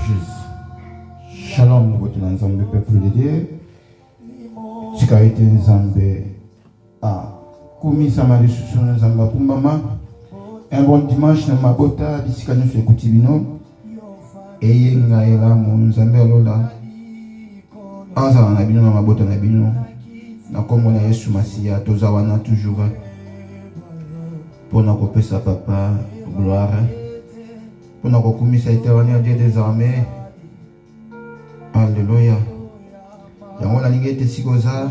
Jésus. Shalom, nous sommes ensemble, peuple de Dieu. Ce qui a été ensemble, commis Samari Soussou, ensemble pour maman. Un bon dimanche, nous avons bota, d'ici que nous faisons Koutibino. Et il y a là, mon Zambé Lola. Asa on a bino na mabota na bino. Na kombo na Yesu Masia, tozawana toujours. Pour nous kopesa papa, gloire. Pour nous kokumisa éternel Dieu des armées. Alléluia. Yango na lingete sikoza.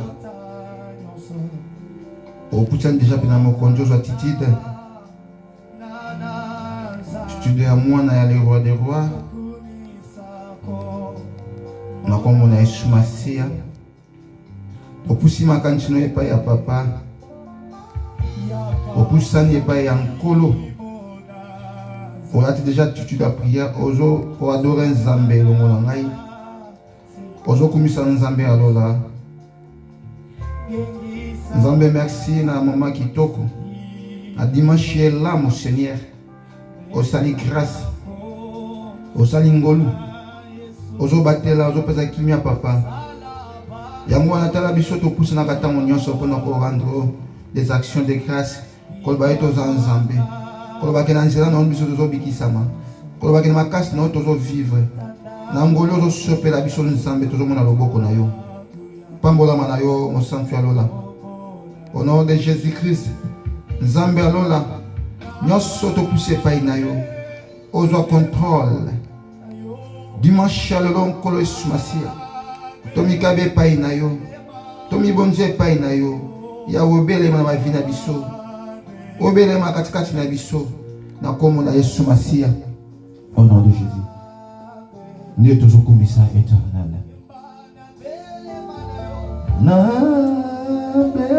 Au putain déjà pena mo konjo za titide. Studio à moi na les rois des rois. Na kombo na Yesu Masia. Opusi makantino epa ya papa. Opusani epa ya nkolo. On a déjà tu la prière ozo pour adorer Nzambe longo na ngai. Ozo kumisa Nzambe alola. Nzambe merci na maman kitoko. A dimanche là mon Seigneur. Osali grâce. Osali ngolu. Ozo batela ozo pesa kimia papa. Yango na tala biso to pousse na katango nyonso pour nous rendre des actions de grâce. Kolba eto za Nzambe. Kolba ke na nzela na biso to bikisama. Kolba ke na makasi na to vivre. Na ngolo ozo sopela biso Nzambe to mona loboko na yo. Pambola mana yo mo sanctuaire lola. Au nom de Jésus-Christ. Nzambe alola. Nyonso to pousse pa na yo. Ozo contrôle. Dimanche le long kolo Yesu Masia. Tomi kabe pa na yo. Tomi bonje pa na yo. Ya obele ma vie na biso. Obele ma katikati na biso. Na komo na Yesu Masia. Au nom de Jésus. Nous sommes toujours comme ça éternel. Na be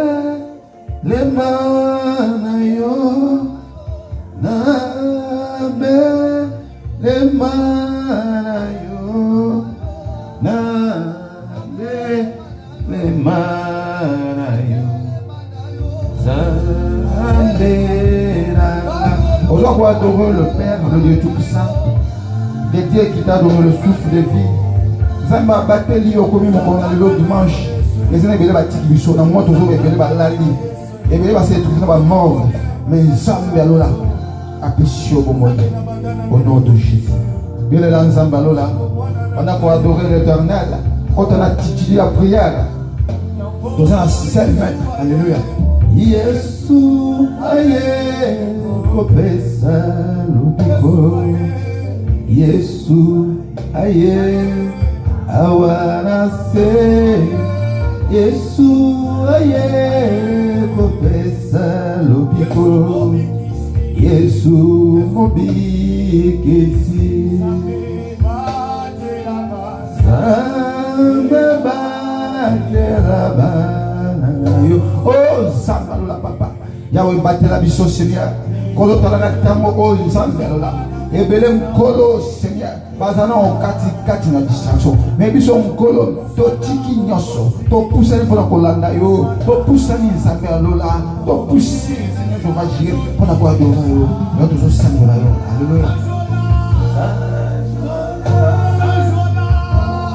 le manayo. Na be le manayo. Na be le manayo. Aujourd'hui, on va adorer le Père, le Dieu Tout-Puissant, le Dieu qui t'a donné le souffle de vie. Zamba bateli au commis mon le dimanche. Les gens veulent bâtir du son. Moi toujours veulent bâtir et veulent passer tout dans la mort. Mais Zamba lola apprécié au bon au nom de Jésus. Bien les langues Zamba lola. On a pour adorer l'Éternel. Quand on a titulé la prière, dans un seul maître. Alléluia. Yesu aye kopesa lubiko. Yesu aye awanase. Yesu aye kopesa lubiko. Yesu mobikesi. Zambe bateraba. Oh, Zamba la papa. Yahweh batela biso Seigneur. Kolo talaka tango oh Zamba la. Ebele mkolo Seigneur. Bazana on kati na distraction. Mais biso mkolo to tiki nyoso. To pousse pour la kolanda yo. To pousse ni Zamba lola. To pousse Seigneur je vais gérer pour la gloire de yo. Yo toujours Samba la yo. Alléluia.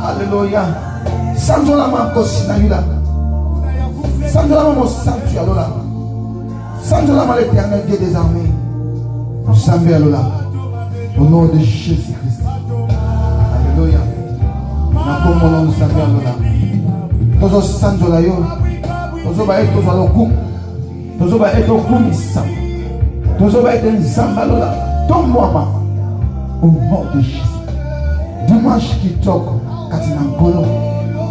Alléluia. Sanjo la makosi na yuda. Sanjola mon sanctuaire Lola. Sanjola ma l'Éternel Dieu des armées. Zambé Lola. Au nom de Jésus-Christ. Alléluia. Na komo nom Zambé Lola. Tozo sanjola yo. Tozo ba eto za lokum. Tozo ba eto kumisa. Tozo ba eto Zamba Lola. Ton moi au nom de Jésus. Dimanche qui toque katina ngolo.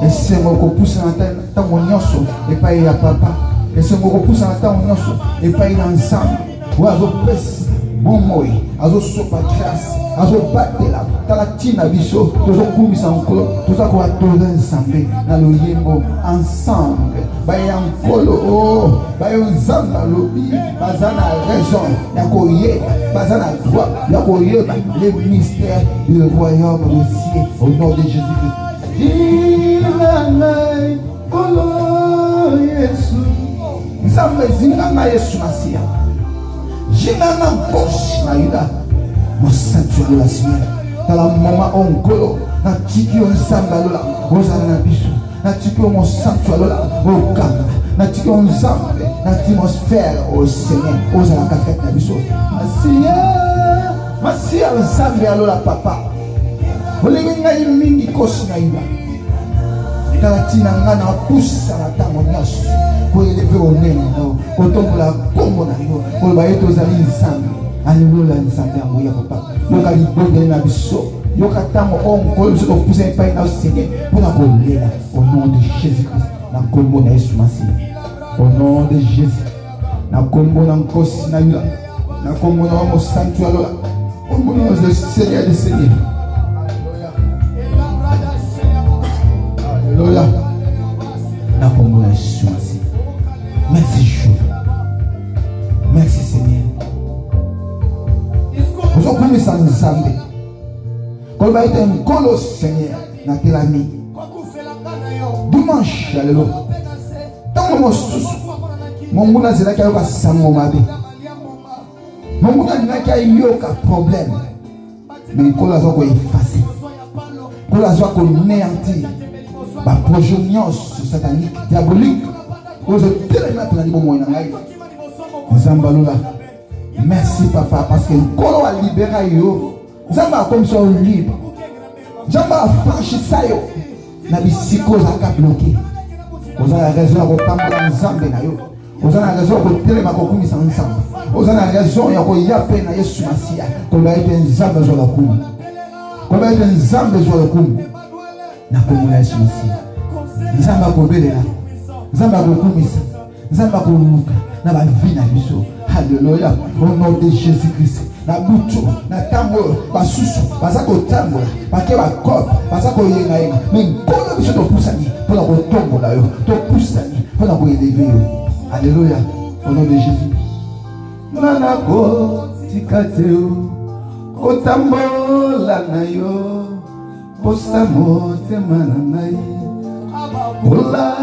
Et c'est moi qui pousse en terre, tant mon nyonso, et pas y a papa. Et c'est moi qui pousse en terre, mon nyonso, et pas y a ensemble. Ou à vos pèses, bon moi, à vos sopa grâce, à vos battes là, t'as la tina biso, toujours comme ça encore, tout ça qu'on va tourner ensemble, dans le yémo, ensemble. Baye ankolo, oh, baye nzamba lobi, bazana raison, yako ye, bazana droit, yako ye, les mystères du royaume des cieux, au nom de Jésus-Christ. Ilangai kolo Yesu Nzambe zinganga Yesu Masia Jinganga bosh na yuda Mon sanctuaire de la semaine dans la maman onkolo na tiki on samba lola ozala na biso na tiki on sanctuaire lola okanga na tiki on zambe na atmosphère au Seigneur ozala kakete na biso masia nzambe alola papa olingi ngai mingi kosi na yuba tala tina nga na pusa na ntango nyonso koeleve onene nao kotombola kombo na yo koloba ye tozali nzambe aleluya nzambe yango ya papa yoka libondeli na biso yoka ntango onkolo biso topusa epai na Seigneur mpona kolela au nom de Jésus Christ na kombo na Yesu Masiya au nom de Jésus na kombo na nkosi na yo na kombo na mosantu alola kombo na le Seigneur de Seigneur. Alléluia. Na kombo na Yesu Masiya. Merci Jéhovah. Merci Seigneur. Ozokumisa nzambe koloba ete nkolo Seigneur na telami dimanche ya lelo ntango mosusu monguna azelaki ayoka sango mabe monguna alingaki ayoka problème me nkolo azwa koefase nkolo azwa konéantir baprojet nyonso satanique diabolique ozotelemi atongani bomoi na ngai nzambe alola. Merci papa parce que nkolo alibera yo nzambe akomisa yo libre nzambe afranchisa yo na bisika ozalaka bloke ozala na raison ya kotambola nzambe na yo ozala na raison ya kotelema kokumisa nzambe ozala na raison ya koya mpe na Yesu Masiya koloba ete nzambe azwa lokumu koloba ete nzambe azwa lokumu na kombo na Yesu Masiya nzambe akobelela nzambe akokumisa nzambe akoluka na bavi na biso. Alléluia. Au nom de Jésus-Christ. Na butu, na tambo, basusu, bazako tambola, bake bakop, bazako yenga yenga. Mais nkolo biso to pusani, pona ko tombola yo, to pusani, pona ko élever yo. Alléluia. Au nom de Jésus. Manako tikateo, ko tambola na yo, posa mote mananai. Ola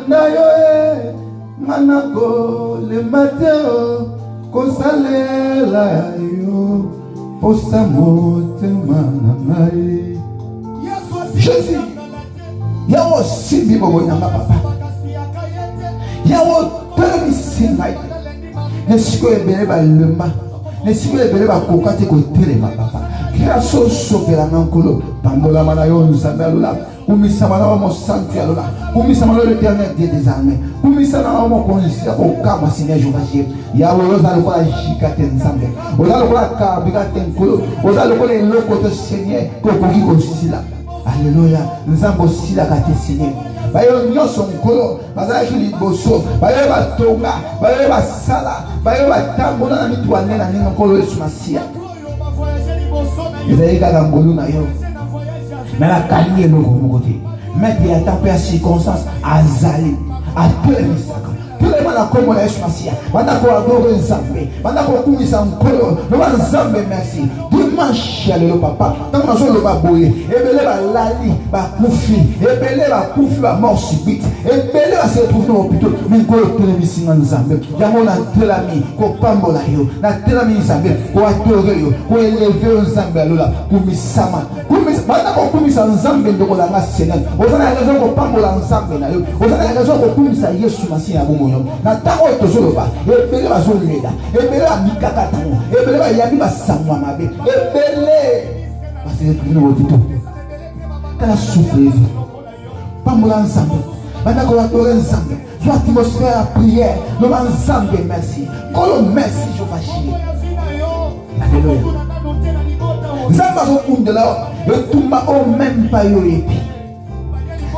na yo manako le mateo kosalela yo posa motema na ngai. Jésus yawo simbi bobo nyanga papa yawo permisi ngai nesiko ebele balemba nesiko ebele bakoka te kotelema papa kila sosopela na nkolo pambola na yo nzambe alola kumisama na wamo santu ya lola kumisama na l'Éternel Dieu des armées kumisama na wamo konzira kokama Seigneur Jéhovah yawe oza lokola jikate nzambe oza lokola kabikate nkolo oza lokola eloko to Seigneur kokoki kosila. Alléluia. Nzambe osilaka te Seigneur bayo nyonso nkolo bazalaki liboso bayo batonga bayo basala bayo batambola na mitu wane na ndenge nkolo Yesu Masiya ezali kaka ngolu na yo mais la kani eloko moko te maître ya temps pe ya circonstance azali atelemisaka telema na kombo na Yesu Masiya banda koadore nzambe banda kokumisa nkolo loba nzambe merci dimanche ya lelo papa ntango nazoloba boye ebele balali bakufi ebele bakufi bamort subite ebele baseretrouve na hôpital mais nkolo telemisinga nzambe yango natelami kopambola yo natelami nzambe koadore yo koeleve yo nzambe alola kumisama banda kokumisa nzambe ndokola nga Seigneur ozala na raison kopambola nzambe na yo ozala na raison kokumisa Yesu Masiya ya bomoyo na ntango oyo tozoloba ebele bazolela ebele bamikaka ntango ebele bayambi basango ya mabe ebele baseretrouve na hôpital tala souffreze pambola nzambe banda koadore nzambe zwa atmosphère ya prière loba nzambe merci kolo merci Jéhovah Jireh. Alléluia. Nzamba zokundela etumba o même pas yo epi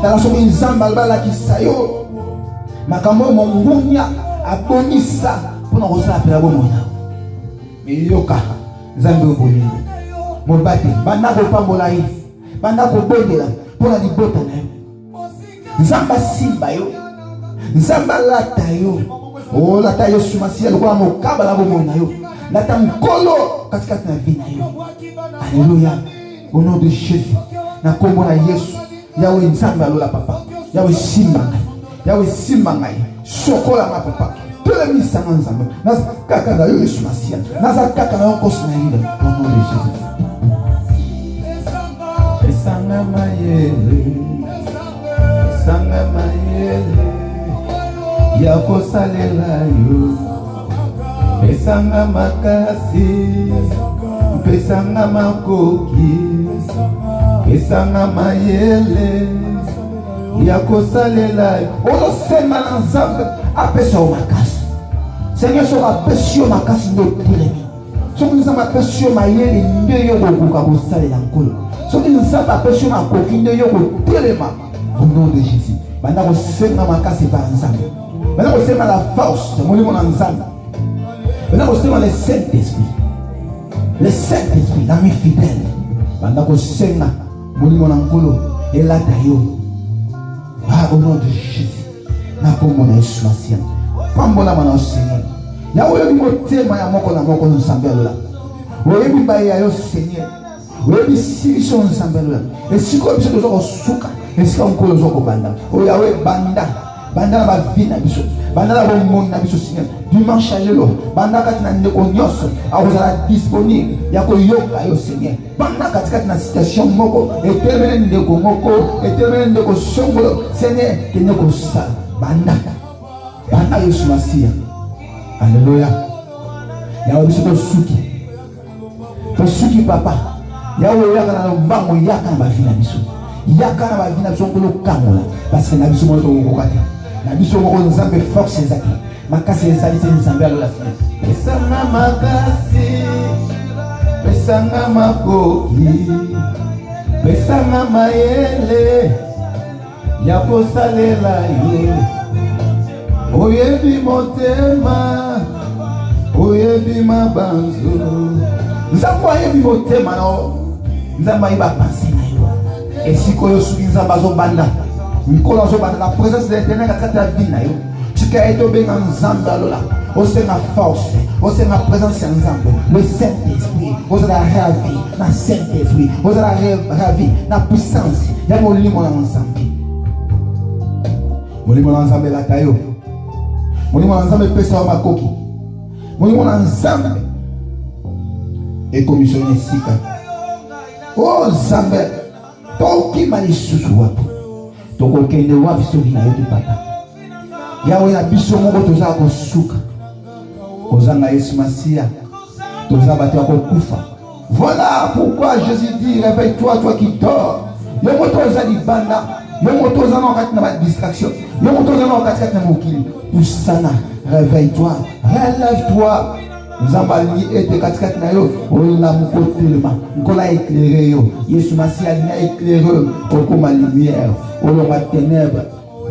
tala soki nzamba albalakisa yo makambo mongunya abonisa mpona kosala pela bomona meyoka nzambe obolingo mobate banda kopambola ye banda kobondela mpona libota na yo nzamba simba yo nzamba lata yo olata Yesu Masiya lokola mokaba na bomona yo lata nkolo katikati na vi na yo. Alléluia. Au nom de Jésus na kombo na Yesu yawe nzambe alola papa yawe simba ngai yawe simba ngai sokola ma papa telemisa na nzambe naza kaka na yo Yesu Masiya naza kaka na yo kosi na yo au nom de Jésus. kosalela yo pesanga makasi pesanga makoki pesanga mayele ya kosalela yo olosenga na nzambe apesa yo makasi Seigneur soki apesi yo makasi nde otelemi soki nzambe apesi yo mayele nde yo kokoka kosalela nkolo soki nzambe apesi yo makoki nde yo kotelema au nom de Jésus banda kosenga makasi pa nzambe banda kosenga la force molimo na nzambe banda kosenga le Saint-Esprit l'ami fidèle banda kosenga molimo na nkolo elata yo au nom de Jésus na kombo na Yesu Masia pambola mana Seigneur ya oyebi motema ya moko na moko nzambe alola oyebi baya yo Seigneur oyebi siliso nzambe alola esiko biso toza kosuka esika nkolo zo kobanda oya we banda na bavi na biso banda na bomoni na biso Seigneur dimanche lelo banda kati na ndeko nyonso akozala disponible ya koyoka yo Seigneur banda kati na situation moko etemele ndeko moko etemele ndeko songolo Seigneur kende kosala banda Yesu Masia Alléluia ya biso tosuki papa ya yaka na mbango yaka na bavi na biso yaka na bavi na biso nkolo kangola parce que na biso moto okokate na biso moko nzambe force ezaki makasi ezali te nzambe alola pesanga makasi pesanga makoki pesanga mayele ya kosalela yo oyebi motema oyebi mabanzo nzambe ayebi motema no nzambe ayebi bapanse na yo esiko yo soki nzambe azobanda mikolo azobanda na présence de l'éternel kati ya vie na yo tika ete obenga nzambe alola osenga force osenga présence ya nzambe le Saint-Esprit ozala ravi na Saint-Esprit ozala ravi na puissance ya molimo na nzambe molimo na nzambe elata yo molimo na nzambe epesa yo makoki molimo na nzambe ekomisione esika o nzambe tokima lisusu wapi tokokende wapi soki na yo te papa yawe na biso moko tozala kosuka ozanga Yesu Masia toza bato ya kokufa. Voilà pourquoi Jésus dit réveille-toi toi qui dors. Yo moto oza libanda yo moto oza na wakati na distraction yo moto oza na wakati na mokili pusana réveille-toi relève-toi nzamba li ete katikati na yo ola mukotelema nkola éclairer yo Yesu Masia li na éclairer okoma lumière olonga ténèbres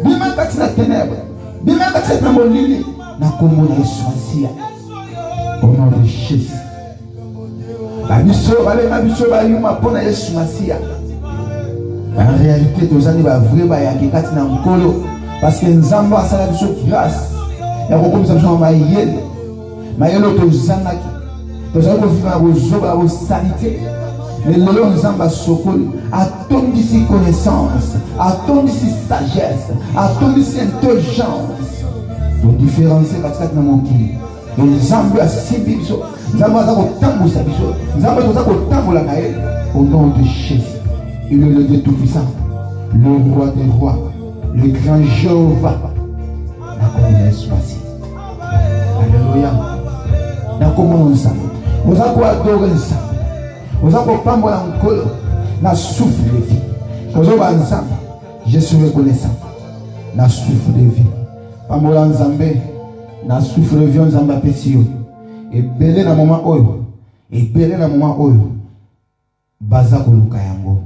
bima kati na ténèbres bima kati na molili na kombo na Yesu Masia au nom de Jésus babiso balenga biso bayuma pona Yesu Masia. En réalité tozali ba vrai ba ya kati na nkolo parce que nzambo asala biso grâce ya kokomisa biso mayelo tozangaki tozali kovivre na bozoba bo sanité mais lelo nzambe asokoli atondisi connaissance atondisi sagesse atondisi intelligence todifférencier katikati na mokili nzambe asimbi biso nzambe aza kotambusa biso nzambe toza kotambola na ye au nom de Jésus. Il est le Dieu tout-puissant, le roi des rois, le grand Jéhovah. Alléluia. Na komo nzambe oza ko adorer nzambe oza ko pambola nkolo na souffle de vie ozoba nzambe je suis reconnaissant na souffle de vie pambola nzambe na souffle de vie nzambe apesi yo ebele na moment oyo baza koluka yango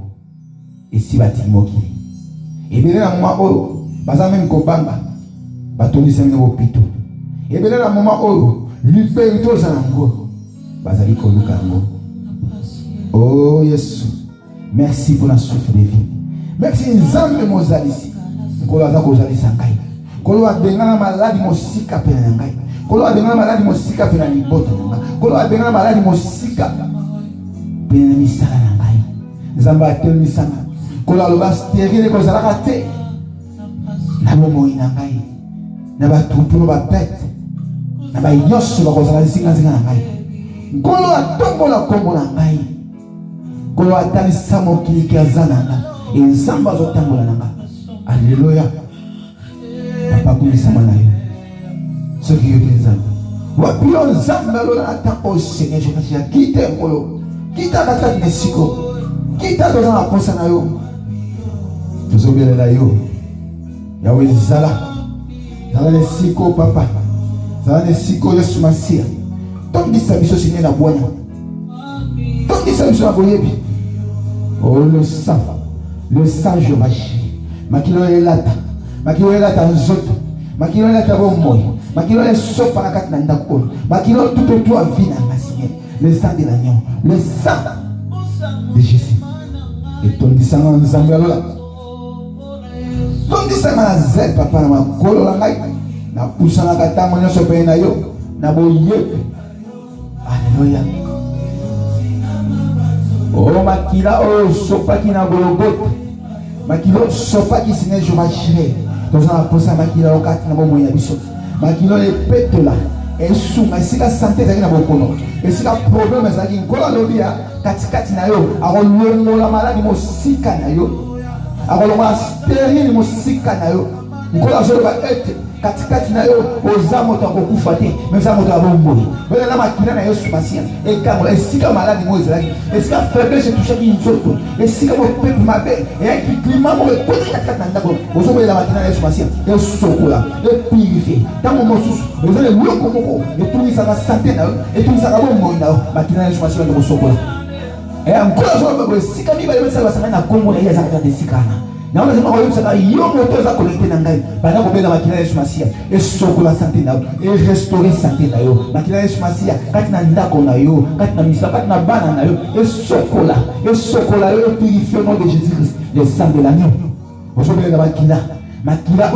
esi batimoki ebele na moment oyo baza même kobanga batondisa mne bopito ebele na moment oyo liberté oza nango bazali koluka yango. Oh Yesu merci pour la souffle de vie merci nzambe mozalisi nkolo aza kozalisa ngai nkolo abengana maladi mosika pena na ngai nkolo abengana maladi mosika pena libota na ngai nkolo abengana maladi mosika pena na misala na ngai nzambe atelmisanga nkolo aloba stérile kozalaka te na bomoi na ngai na batroupe no babete na bayoso bakozala nzinga na ngai nkolo atombola kombo na ngai nkolo atalisa mokili ki aza na ngai nzambe azotambola na ngai. Alléluia. Papa kumisama na yo Ce qui est bien. Wapio nzambe alola ata au Seigneur je fais quitte molo. Quitte kata mesiko. Quitte dans la posa na yo. Tous obéir là yo. Yahweh zala. Zala le siko papa. Zala le siko Yesu Masia. Tom dit ça biso Seigneur na bwana. Tom dit ça biso na boyebi. Oh le sang je marche. Makilo elata. Makilo elata nzoto. Makilo elata bomoy. Makilo le sopa na kati na ndako. Makilo tout autour vie na Seigneur. Le sang de l'agneau. Le sang de Jésus. Et ton dit ça en nzambe alola. Ton dit ça na zel papa na makolo la ngai. Na pusa na kata mo nyoso pe na yo. Na boyebi. Alléluia. Oh makila oh sopa ki na Golgotha. Makilo sopa ki Seigneur je marcherai. Dans la posa makila okati na bomo ya biso. Makilo le peto la. Esuma esika santé zaki na bokono. Esika problème zaki nkola lobia katikati na yo. Akolongola maladi mosika na yo. Akolongola stérile mosika na yo. Nkola zoloba ete katikati na yo ozamo takokufa te mais ça moto abombo bela na makina na Yesu Masia ekango esika maladi mo ezalaki esika faiblesse touchaki nzoto esika mo pepe mabe et qui climat mo ekoti katikati na ndako ozobela makina na Yesu Masia esokola epurifier tango mosusu ozale loko moko etunisaka santé na yo etunisaka bombo na yo makina na Yesu Masia ndako sokola et encore zo esika mibale besa basanga na kombo na yeza kata desikana. Na on a dit que yo moto za connecté na ngai bana ko bela makina Yesu Masia et sokola santé na yo et restaurer santé na yo makina Yesu Masia kati na ndako na yo kati na misa kati na bana na yo et sokola yo purifier au nom de Jésus-Christ le sang de l'agneau oso bela makina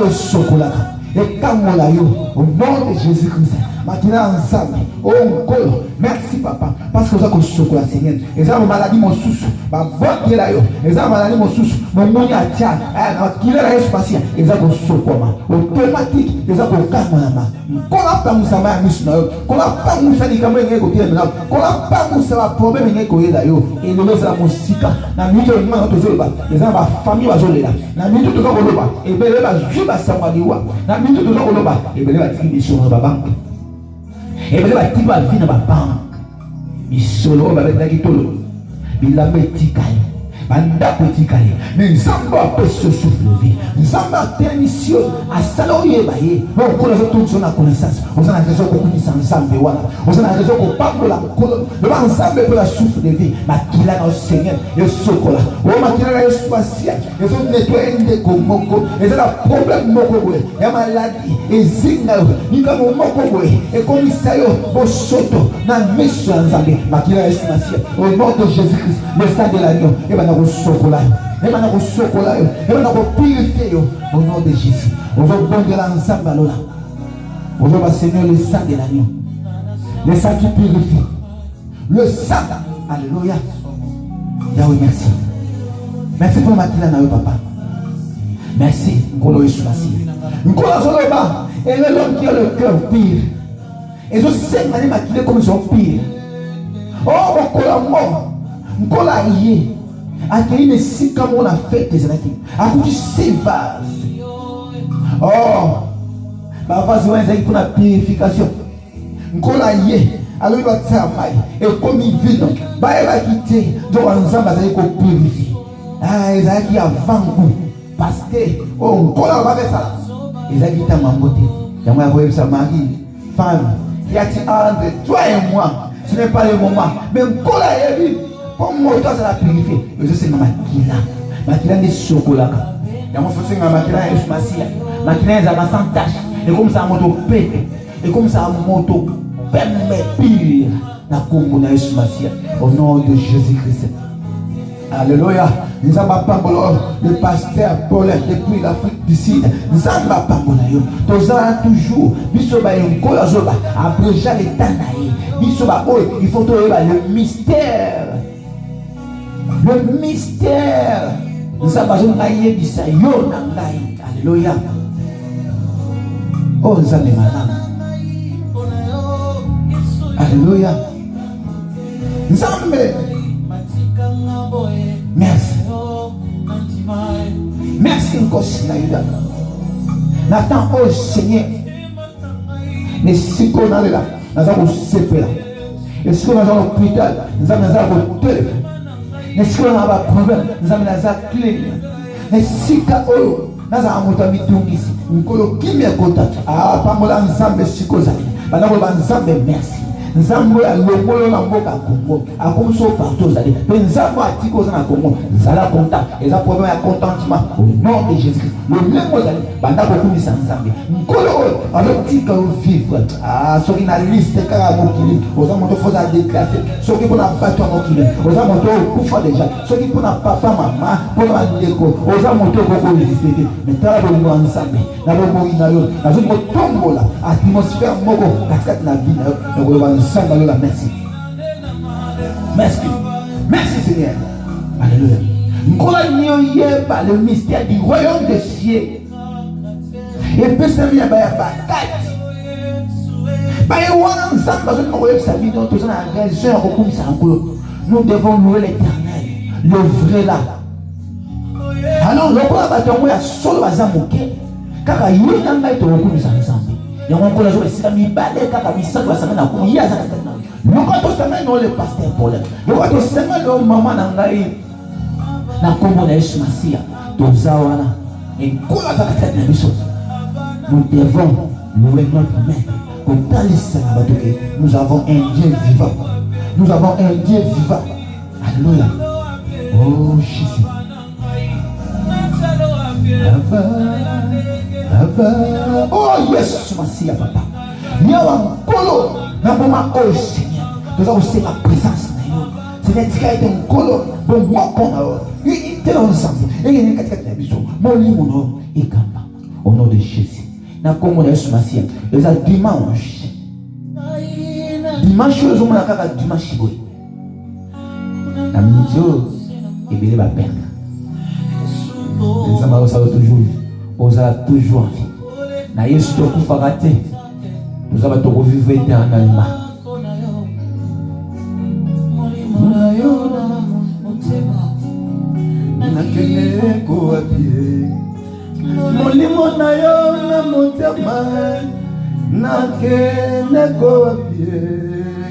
o sokola et kamola yo au nom de Jésus-Christ makina ensemble oh nkolo merci papa parce que vous avez sokola Seigneur et ça maladie mon sous ba vote là yo et ça maladie mon sous mon moni a tia makina la Yesu Masia et ça ko sokoma automatique et ça ko kamama kola pa musama ya misu na yo kola pa musali kama ngeko tia na kola pa musala problème ngeko yela yo et le ça musika na mito mwana tozoba et ça ba famille bazolela na mito tozokoloba et bele ba juba samaliwa na mito tozokoloba et bele ba tibiso ba banque et bien, il va venir dans la banque. Il solo, il va venir dans la il va mettre mais nous avons pas ce souffle vie. Nous avons une mission à salarier. On connaît tout son connaissance. On a raison qu'on puisse ensemble. On a raison qu'on parle de la ensemble pour la souffle de vie. Ma qui l'a dans Seigneur et sokola. Oh ma qui l'a dans Espacia. Et on nettoie des komoko. Et c'est le problème moko. Et maladie et zinga. Ni comme moko. Et comme ça yo bosoto na mission ensemble. Ma qui l'a dans Espacia. Au nom de Jésus-Christ, le sang de l'agneau. Et ben sokola et maintenant au sokola et maintenant au purifier au nom de Jésus on va bon de l'ensemble là on va Seigneur le sang de l'agneau le sang qui purifie le sang alléluia Yahweh merci pour matin na papa merci ngolo Yesu Masia ngolo zoloba et l'homme qui a le cœur pire et je sais que maquiller comme ils sont pires oh ngolo mort ngolo yé accueillir les six comme on a fait des années à cause du sévage oh ma vase ouais pour la purification nkola yé alors il va travailler et comme il vit donc bah il va quitter donc ensemble ça il faut purifier ah il a qui avant goût parce que oh nkola va faire ça il a qui t'a mamboté il y a moi sa mari femme il y a entre toi et moi ce n'est pas le moment mais nkola yé comme moi toi ça la purifier je sais makila de chocolat ya mo fosse nga makila Yesu Masia makila za sans tache et comme ça moto pète et comme ça moto permet pire na kombo na Yesu Masia au nom de Jésus-Christ alléluia nous avons pas le pasteur Paul depuis l'Afrique du Sud nous avons pas yo tozala toujours biso ba yonko azoba après ja l'état naïe biso ba il faut trouver le mystère. Le mystère, nous avons besoin de alléluia. Oh, nous avons alléluia. Nous avons merci. Merci encore, Seigneur. Nathan, oh Seigneur. ne siko na lela naza ko sepela esiko naza ko hôpital nzambe naza ko tele ne siko na ba problème nzambe naza clean ne sika oyo naza amuta mitungisi nkolo kimia kota pambola nzambe siko zali banako ba nzambe merci nzambe alongolo na mboka Congo akomso partout zali pe nzambe atiko za na Congo zala content eza problème ya contentement au nom de Jésus le lengo zali bandako kumisa nzambe nkolo alotika vivre soki na liste kaka mokili oza moto foza déclarer soki pona bato mokili oza moto kufa déjà soki pona papa mama pona ndeko oza moto koko résister mais tala bolingo nzambe na bomo inayo nazo motombola atmosphère moko katikati na vie na yo Sangalola, merci. Merci. Merci Seigneur. Alléluia. Nous le mystère du royaume des cieux. Et puis ça vient à la bataille. Nous devons louer l'Éternel, le vrai là. Alors, le roi va tomber à solo à Zamoké. Car il y a un maître au coup de Zambi. Il y a un collège qui s'est mis balé car il s'est mis à courir à Zakatana. Le roi de Samuel, non, le pasteur Paul. Le roi de Samuel, non, maman Nangaï. Na kombo na Yesu Masia. Tozawana. Et kola Zakatana Bissot. Nous devons louer notre maître. Comme Talissa Nabatoke, nous avons un Dieu vivant. Nous avons un Dieu vivant. Alléluia. Oh Jésus. Oh yes, Masia papa. Yawa kolo na mama oh Seigneur. Nous avons aussi la présence de Dieu. C'est dit qu'il est un kolo bon moi qu'on a. Il était ensemble. Et il y a quelqu'un qui a dit mon limono et kamba. Au nom de Jésus. Na komo na Yesu Masia. Les a dimanche. Dimanche les hommes na kaka dimanche boy. Na midio et bele ba perdre. Les hommes ça toujours. Osera toujours en vie. Na Yesu tokufaka te. Nous allons te revivre éternellement. Molimo na yo na motema na kene ko apie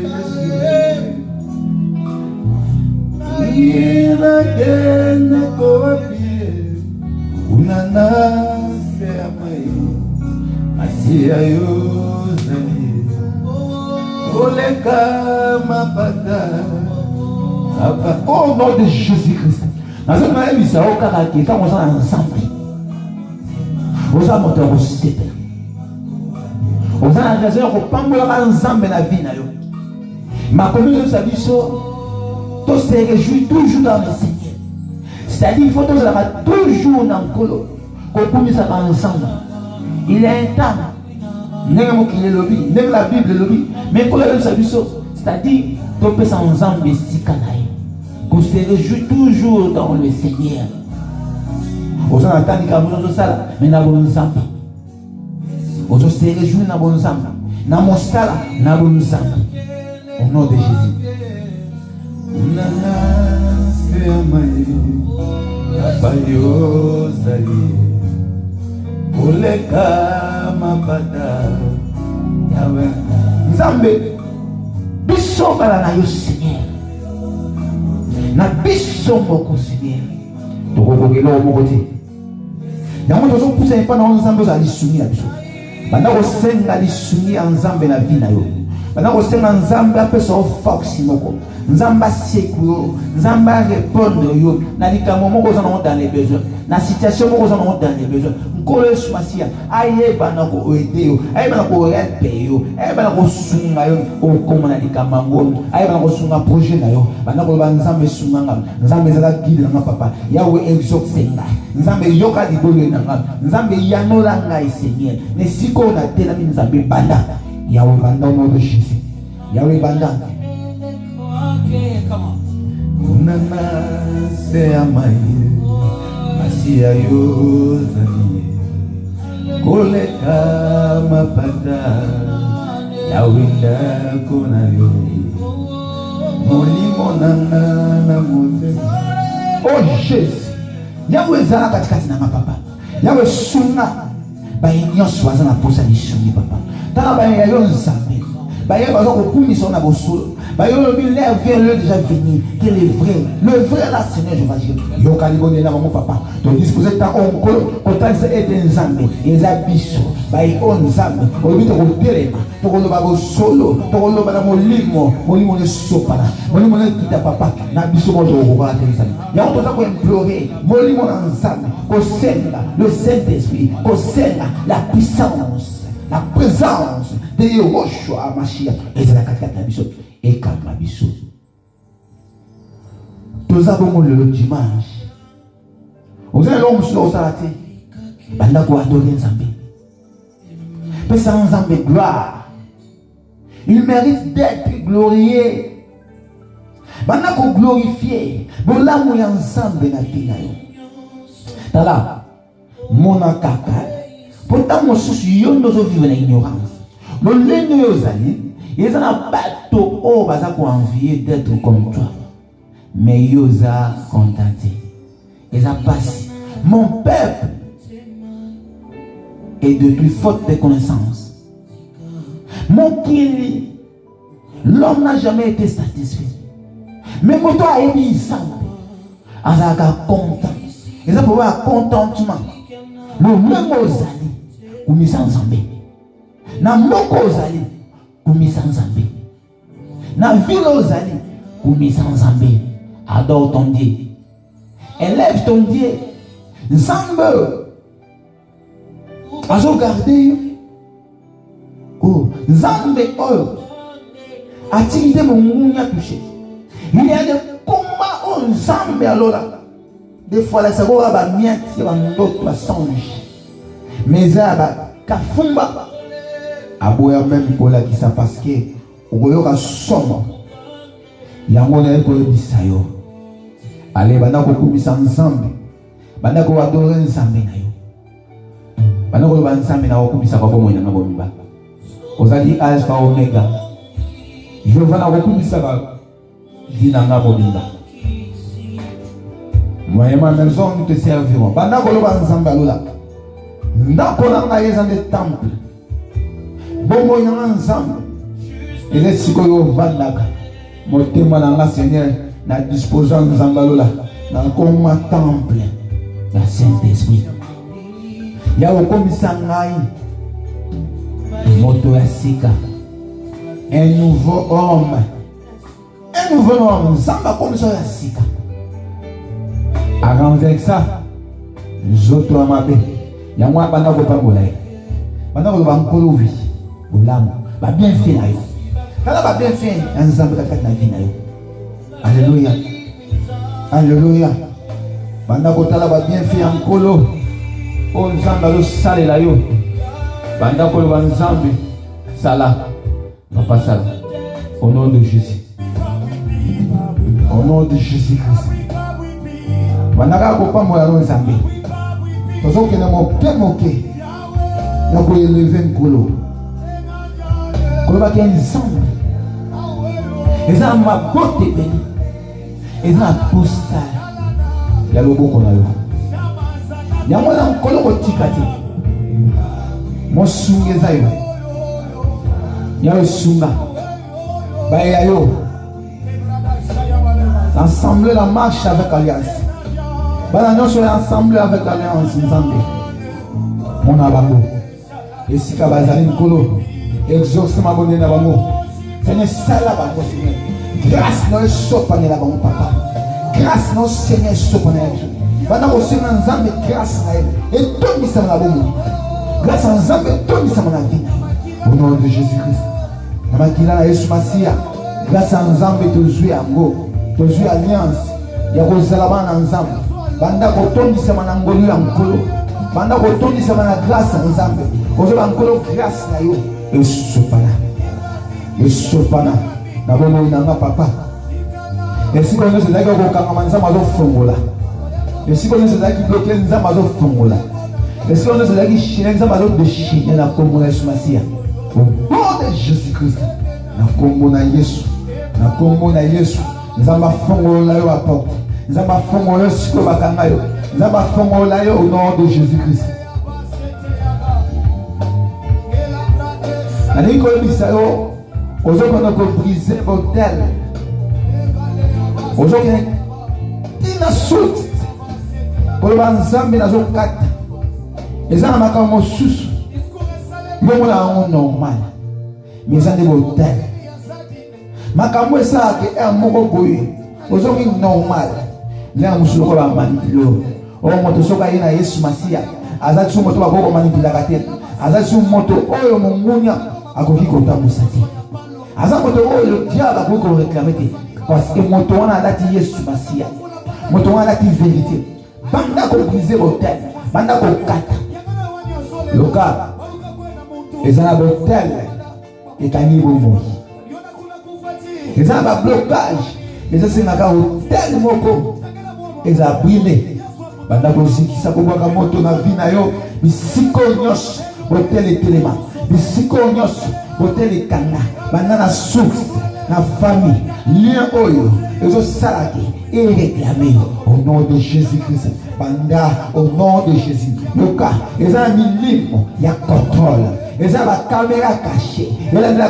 Yesu na kene ko apie unana se amai asia yo zali oleka mapata apa au nom de Jésus-Christ. Dans ce moment il s'est au karaké quand on s'en ensemble. Vous avez monté au step. Vous avez engagé au pambola ensemble na vie na yo. Ma commune de Sabiso tout se réjouit toujours dans le Seigneur. C'est-à-dire il faut toujours dans le colo qu'on puisse ensemble. Il est un temps. Même la Bible le lobby. Mais pour le Sabiso, c'est-à-dire qu'on peut ensemble si canaille. Qu'on se réjouit toujours dans le Seigneur. Vous avez entendu que vous avez mais na bon ensemble. Vous se réjouit na bon ensemble. Na mon sala na bon ensemble. Au nom de Jésus. Nzambe biso bala na yo Seigneur na biso moko Seigneur tokokokela moko te yango tozopusa epa na Nzambe ozala lisungi na biso banda kosenga lisungi ya Nzambe na vi na yo banda kosenga Nzambe apesa o force moko Nzambe asieku yo Nzambe répondre yo na likambo moko ozana dans les besoins na situation moko ozana dans les besoins nkolo Yesu Masia ayeba na ko aider yo ayeba na ko helper yo ayeba na ko sunga yo okoma na likambo ngo ayeba na ko sunga projet na yo banda ko ba Nzambe sunga ngam Nzambe zala guide na papa yawe exauce nga Nzambe yoka dibolo na ngam Nzambe yanola ngai Seigneur ne siko na tela mi Nzambe banda yawe banda au nom de Jésus yawe banda. Come on. Unana se amai Masia yo zali koleka mapata yawinda kuna yo molimo nanga na motema. Oh Jésus yawe zala katikati na papa yawe sunga ba nyonso wazana posa lisungi papa Tant que vous savez, l'air vient le déjà venu, qu'il est vrai. Le vrai là, Seigneur, je vais dire. Yo kalibone na mon papa. Donc disposé ta oncle, quand ça est un zambe, ils habitent. Baï on zambe, on lui donne le téléma. Pour le babo solo, pour le babo limo, mon ne sopana. Mon limo ne quitte papa. Na biso mo jo va te zambe. Ya on doit implorer, mon limo na zambe, ko senga le Saint-Esprit, ko senga la puissance. La présence de Yehoshua Mashiach. Et c'est la quatrième mission. Et calme la mission. Tous avons le dimanche. Vous avez l'homme sur le salaté. Banda ko adorer Nzambe. Mais sans Nzambe gloire. Il mérite d'être glorifié. Banda ko glorifié. Bon là où il y a Nzambe na vie na yo. Tala. Mon kaka. Pourtant, mon souci, yo nous vivons dans l'ignorance. Le lendemain, ils ont un bateau au bazar pour envier d'être comme toi. Mais ils ont contenté. Ils ont passé. Mon peuple est depuis faute de connaissance. Mon kili, l'homme n'a jamais été satisfait. Mais mon toi a émis ça. Ils ont content. Ils ont pouvoir contentement. Le même aux alliés. Kumisa Nzambe. Na moko ozali kumisa Nzambe. Na ville ozali kumisa Nzambe. Adore ton Dieu. Élève ton Dieu. Nzambe. Azo garder. Oh, Nzambe oh. Activité mon mounya touché. Il y a des combats au Nzambe alors là. Des fois la savoir ba miati ba ndoto ba songe. Mais ça, Kafumba, aboya même pour la qui ça parce que au yoka somme. Yangona eko bisayo. Allez, bana ko kumisa Nzambe. Bana ko adorer Nzambe na yo. Bana ko ba Nzambe na ko kumisa kwa bomo nyanga bomba. Ozali alpha omega. Je vais na ko kumisa ba dina nga bomba. Moi et ma maison nous te servirons. Bana ko lo ba Nzambe alola. Ndako na yeza de temple. Bongo yanga Nzambe. Et siko yo vandaka. Motema na nga Seigneur na disposant Nzambe alola na koma temple. La Saint-Esprit. Ya okomisa ngai. Moto ya sika. Un nouveau homme. Un nouveau homme. Nzambe komisa ya sika. Avec ça, Zoto amabe. Yamwa bana ko pambola. Bana ko bankolo wi. Bolamu. Ba bien fait na yo. Kala ba bien fait Nzambe ka na vie na yo. Alléluia. Alléluia. Bana ko tala ba bien fait ankolo. O Nzambe lo sale la yo. Bana ko lo Nzambe sala. Non pas sala. Au nom de Jésus. Au nom de Jésus-Christ. Bana ko pambola no Nzambe. Parce que nous avons moqué. Nous avons élevé un colo. Colo qui est ensemble. Ils ont ma beauté bénie. Ils ont la postale. Il y a le beau qu'on a eu. Il y a un colo qui est ticati. Mon sunga est aïe. Il y a le sunga. Il y a yo. Ensemble la marche avec alliance. Nous sommes ensemble avec l'Alliance Nzambe. Mon abango. Et si Kabazali Nkolo, exauce ma bonne nabango. Seigneur, ça là bango Seigneur. Grâce nous sopane la bango papa. Grâce nous Seigneur sopane la. Bana ko Seigneur Nzambe grâce na et tout mi sama la bongo. Grâce à Nzambe tout mi sama la vie. Au nom de Jésus-Christ. Na makila na Yesu Masia. Grâce à Nzambe to jouer ango, to jouer alliance. Ya ko zalaba na Nzambe. Banda kotondi sama na ngolu ya nkolo. Banda kotondi sama na grâce ya Nzambe. Ozo ba nkolo grâce na yo. Esopana. Esopana. Na bomo inanga papa. Esi kono se daki kokanga Nzambe azo fongola. Esi kono se daki bloquer Nzambe azo fongola. Esi kono se daki chiner Nzambe azo déchirer na kombo na Yesu Masia. Au nom de Jésus-Christ. Na kombo na Yesu. Na kombo na Yesu. Nzambe fongola yo a porte. Nzamba fongola siko bakangayo. Nzamba fongola yo au nom de Jésus-Christ. Allez, comme ça, aux autres, on a brisé l'hôtel. Aux autres, il a sauté. Pour le ensemble, il a sauté 4. Et ça, on a comme un sous. Il y a un normal. Mais ça, c'est l'hôtel. Makamwe ça que un moko boy ozoki normal là musulo ko ba manipulé o moto soka ina Yesu Masia azati su moto bakoko manipula kate azati su moto oyo mungunya akoki kota musati aza moto oyo diable akoko réclamer parce que moto wana dati Yesu Masia moto wana dati vérité banda ko briser hôtel banda ko kata loka ezana hôtel etani bomo. Ils ont un blocage. Mais ça, c'est un hôtel moko. Ils ont brûlé. Banda bosi qui sa boba kamoto na vina yo. Bisiko nyos hôtel et téléma. Bisiko nyos hôtel et kanda. Banda na source, na famille, lien oyo. Ils ont salaki et réclamé au nom de Jésus-Christ. Banda au nom de Jésus. Le cas, ils ont mis libre. Il y a contrôle. Ils ont la caméra cachée. Ils ont la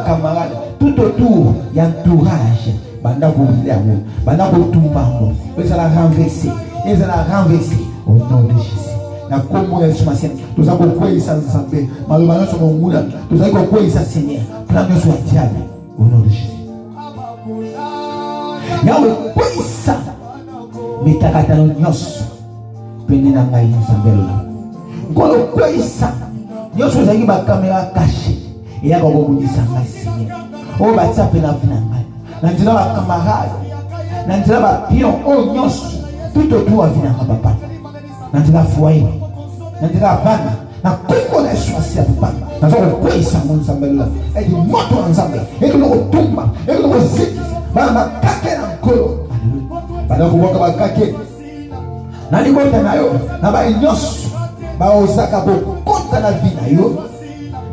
caméra. Tout autour, il y a un entourage. Banda Boudéamo, Banda Botumbango. Ils ont la renversé. Ils ont la renversé au nom de Jésus. Na komo ya Yesu Masia. Nous avons quoi ça ensemble. Malheureusement, sur mon moula. Nous avons quoi ça Seigneur. Plan de soit diable au nom de Jésus. Yahweh quoi ça. Mais takatalo nyos. Penena ngai nsambelo. Ngolo quoi ça. Nyos ozaki ba caméra cachée. Et ya ko bobudisa ngai Seigneur. O batsa pena vina ngai. Na ndila ba camarade. Na ndila ba pion o nyos. Tout autour a vina ngai papa. Na ndila foyer. Na ndila bana. Na koko na Yesu Masia papa. Na zoko kwa isa nsambelo. E di moto nzambe. E ko ko tumba. E ko ziki. Ba makake na nkolo. Bana kuboka bakake. Na libota nayo. Na ba nyos. Ba osaka bo kota na vina yo.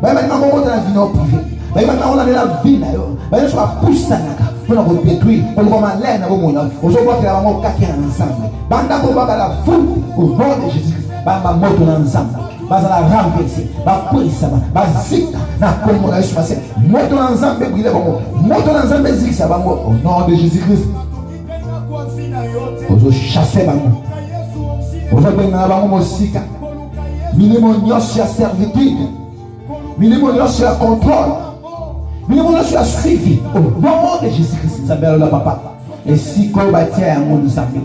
Ba ba na kota na vina privé. Ba ba na ona na vina yo. Ba yo swa pusa naka. Pona ko détruire. Ko ko malé na bo mona. Ozo ka la mo kake na nzambe. Banda ko ba la foule au nom de Jésus. Ba ma moto na nzambe. Ba za la renverser. Ba puisa ba zika na komo na Yesu Masia. Moto na nzambe briller bongo. Moto na nzambe zika bango au nom de Jésus-Christ. Ozo chasser bango. Ozo benga bango mosika. Minimo nyos ya servitude. Minimo nyos ya contrôle. Minimo nyos ya suivi. Au nom de Jésus-Christ. Sabelle la papa. Et si ko batia yango nzambe.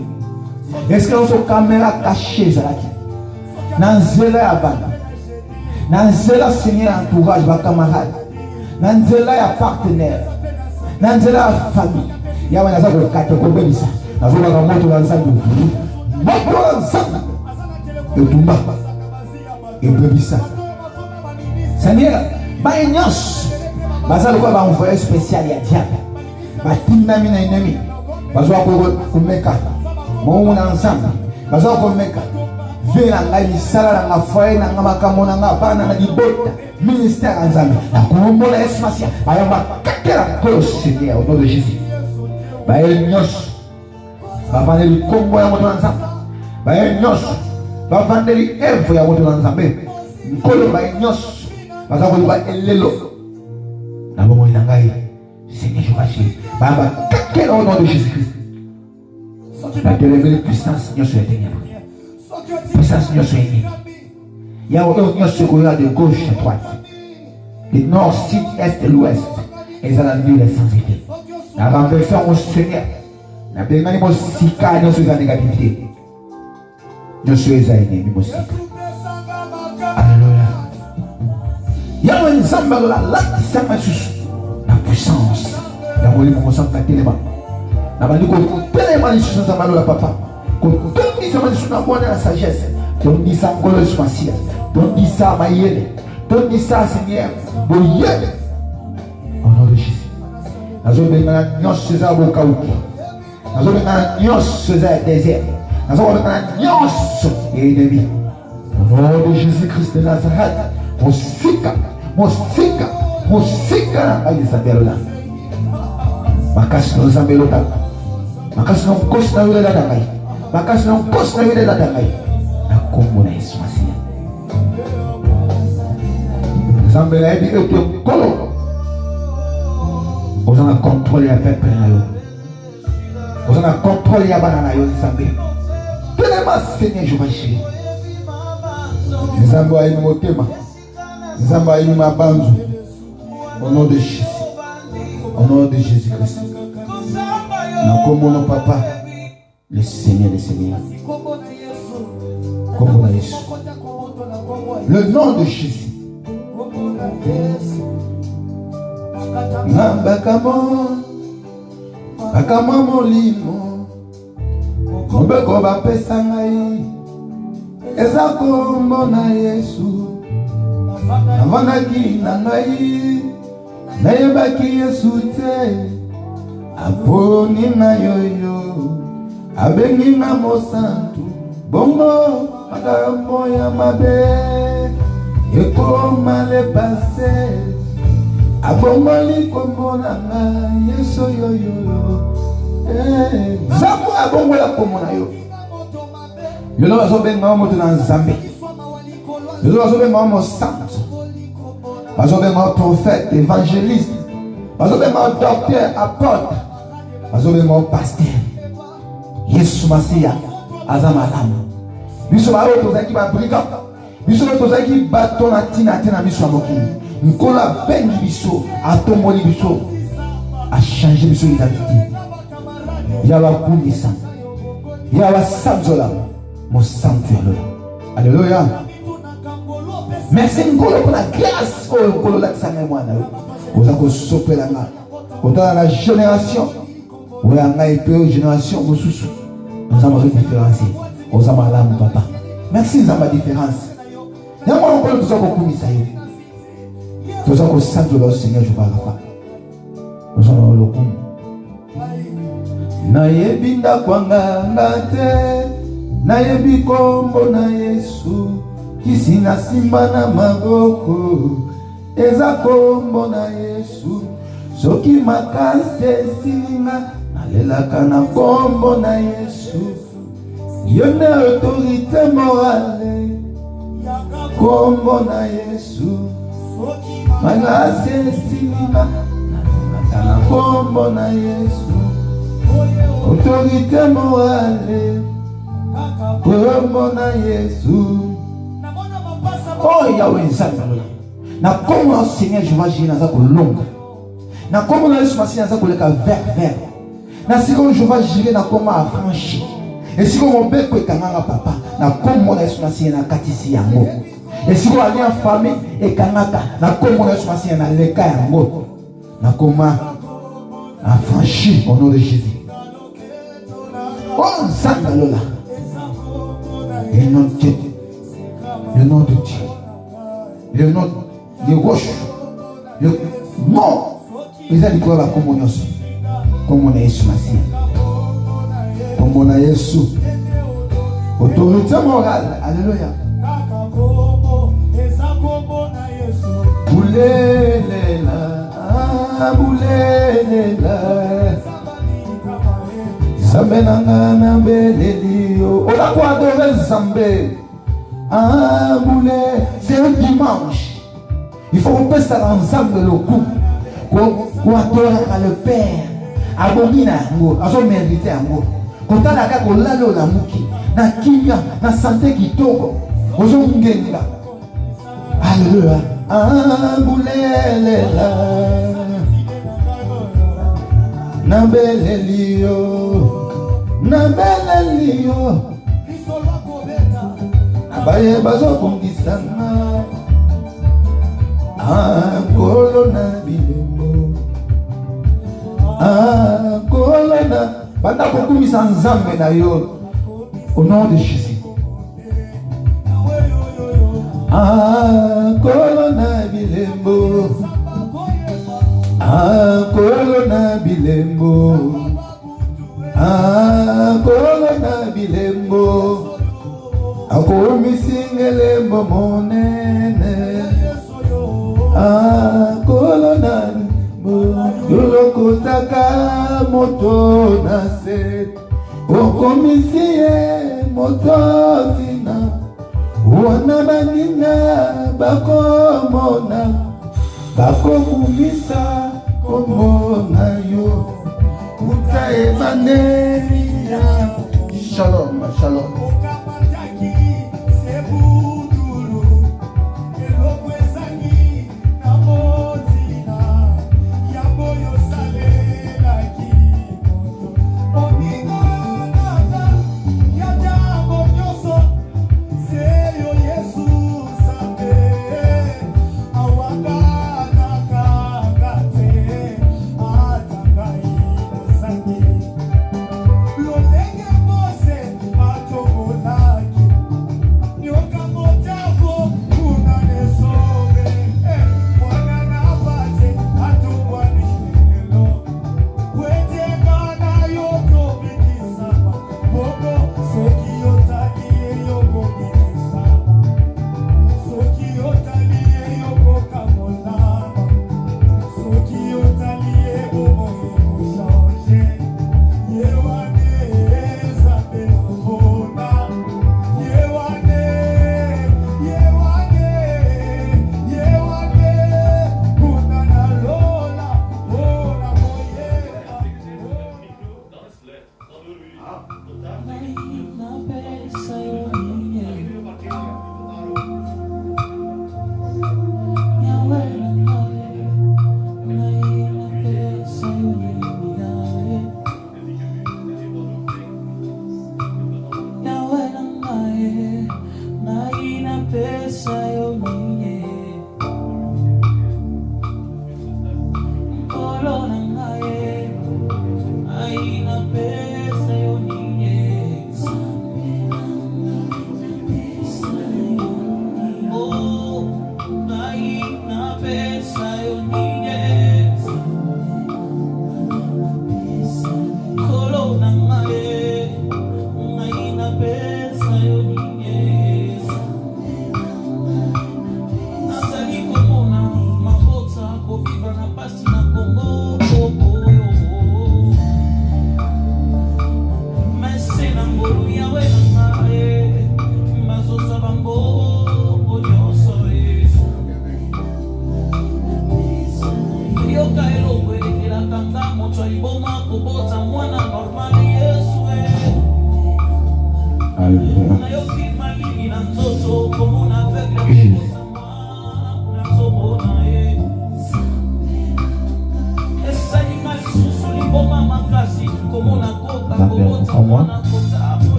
Est-ce que on so caméra cachée zalaki? Nanzela ya bana. Nanzela Seigneur entourage ba camarade. Nanzela ya partenaire. Nanzela ya famille. Ya wana za ko kato ko bebisa. Nazoba ka moto na nzambe. Moto na nzambe. Etumba. Et bebisa. Seigneur, ba nyos. Baza lokwa ba envoyé spécial ya diable. Ba tinda mina ennemi. Bazo ko meka. Mo na nzambe. Bazo ko meka. Vela ngai misala na foyer na makambo na bana na libota ministère nzambe na kombola Yesu Masia bayamba kakela ko Seigneur au nom de Jésus. Ba nyos. Ba vaneli kombo ya moto nzambe. Ba nyos. Ba vaneli evo ya moto nzambe. Nkolo ba nyos. Ba za ko ba elelo. Na bomo ina ngai Seigneur Jésus. Ba kakela au nom de Jésus-Christ. La révéler puissance nyos ya ténèbres. Puissance nyos ya ennemi. Il y a nyos ko ya de gauche à droite. De nord, sud, est et l'ouest. Et ça la nuit les sans effet. La renversant au Seigneur. Na bengani mo sika nyos ya négativité. Nyos ya ennemi mo sika. Alléluia. Il y a un ensemble là qui s'appelle la puissance. La volée mon sang ta téléma. Na bandi ko téléma ni sur sa la papa. Ko tondi sa sur na bonne la sagesse. Tondi sa ngolo Masia. Tondi sa mayele. Tondi sa Seigneur. Boyele. Au nom de Jésus. Nazo benga nyos seza boka uki. Nazo benga nyos seza désert. Nazo benga nyos ennemi. Au nom de Jésus-Christ de Nazareth. Mosika na Isabelle là. Makasi no zambelo ta. Makasi no kosi na yule dada ngai. Makasi no kosi na yule dada ngai. Na kombo na Yesu Masia. Nzambe na yebi ete kolo. Osana contrôler ya peuple na yo. Osana contrôler ya bana na yo Nzambe. Telema Seigneur Jéhovah Jireh. Nzambe ayi motema. Nzambe ayi mabanzu. Au nom de Jésus. Au nom de Jésus-Christ. Na kombo papa. Le Seigneur des Seigneurs. Kombo na Yesu. Le nom de Jésus. Bakamo molimo mobeko bapesa ngai eza kombo na Yesu avandaki na ngai nayebaki Yesu te aponi na yoyo abengi na mosantu bongo makambo ya mabe ekoma le passé abongoli kombo na ngai Yesu yoyo Zambo abongola kombo na yo yolo bazobenga moto na Nzambe yolo bazobenga mosantu bazobenga prophète évangéliste bazobenga docteur apôtre bazobenga pasteur Yesu Masiya azamalamu biso ba oto zaki ba brigand biso oto zaki bato na tina tena biso ya mokili nkola bengi biso atomoli biso a changé biso identité yawa kunisa yawa samzola mo santu ya lola alléluia merci ngolo pour la grâce o ngolo la tsanga mwana yo oza ko sopela nga otala la génération oya nga epeo génération mosusu nous avons différencié oza malamu papa merci za ma différence yango ngolo toza ko kumisa yo toza ko santu lo Seigneur je parle pas oza na lokumu nayebi ndakwanga ngate nayebi kombo na Yesu kisi na simba na maboko eza kombo na Yesu soki makasi esinga nalelaka na kombo na Yesu yone autorité morale kombo na Yesu makasi esinga nalelaka na kombo na Yesu autorité morale kombo na Yesu. Oh Yahweh Nzambe na kombo na Seigneur Jéhovah Jireh naza kolonga na kombo na Yesu Masiya naza koleka vers na siko Jéhovah Jireh na kombo affranchi esiko mobeko ekanganga papa na kombo na Yesu Masiya na katisi yango esiko alliance famille ekangaka na kombo na Yesu Masiya na leka yango na kombo affranchi au nom de Jésus. Oh Nzambe lola le nom de Dieu, le nom de Dieu, le nom de roche, le nom ils ont dit quoi la communion comme on est Yesu Masiya comme on est Yesu autorité morale alléluia boulelela boulelela Nzambe nanga na belelio on a quoi adorer Nzambe boule c'est un dimanche il faut qu'on passe à Nzambe le coup qu'on adorer le Père abongi na yango azo mériter yango kotala kaka kolala la muki na kimia na santé kitoko ozo ngenga alléluia boulelela na belelio abaye bazokundisana kolo na bilembo kolo na banda kokumisa Nzambe na yo au nom de Jésus kolo na bilembo kolo na bilembo kolo na bilembo akomisingelembo monene kolo na bilembo yolokotaka moto na se okomisie moto zina wana baninga bakomona bakokumisa komona yo kuta ebanelia. Shalom, shalom.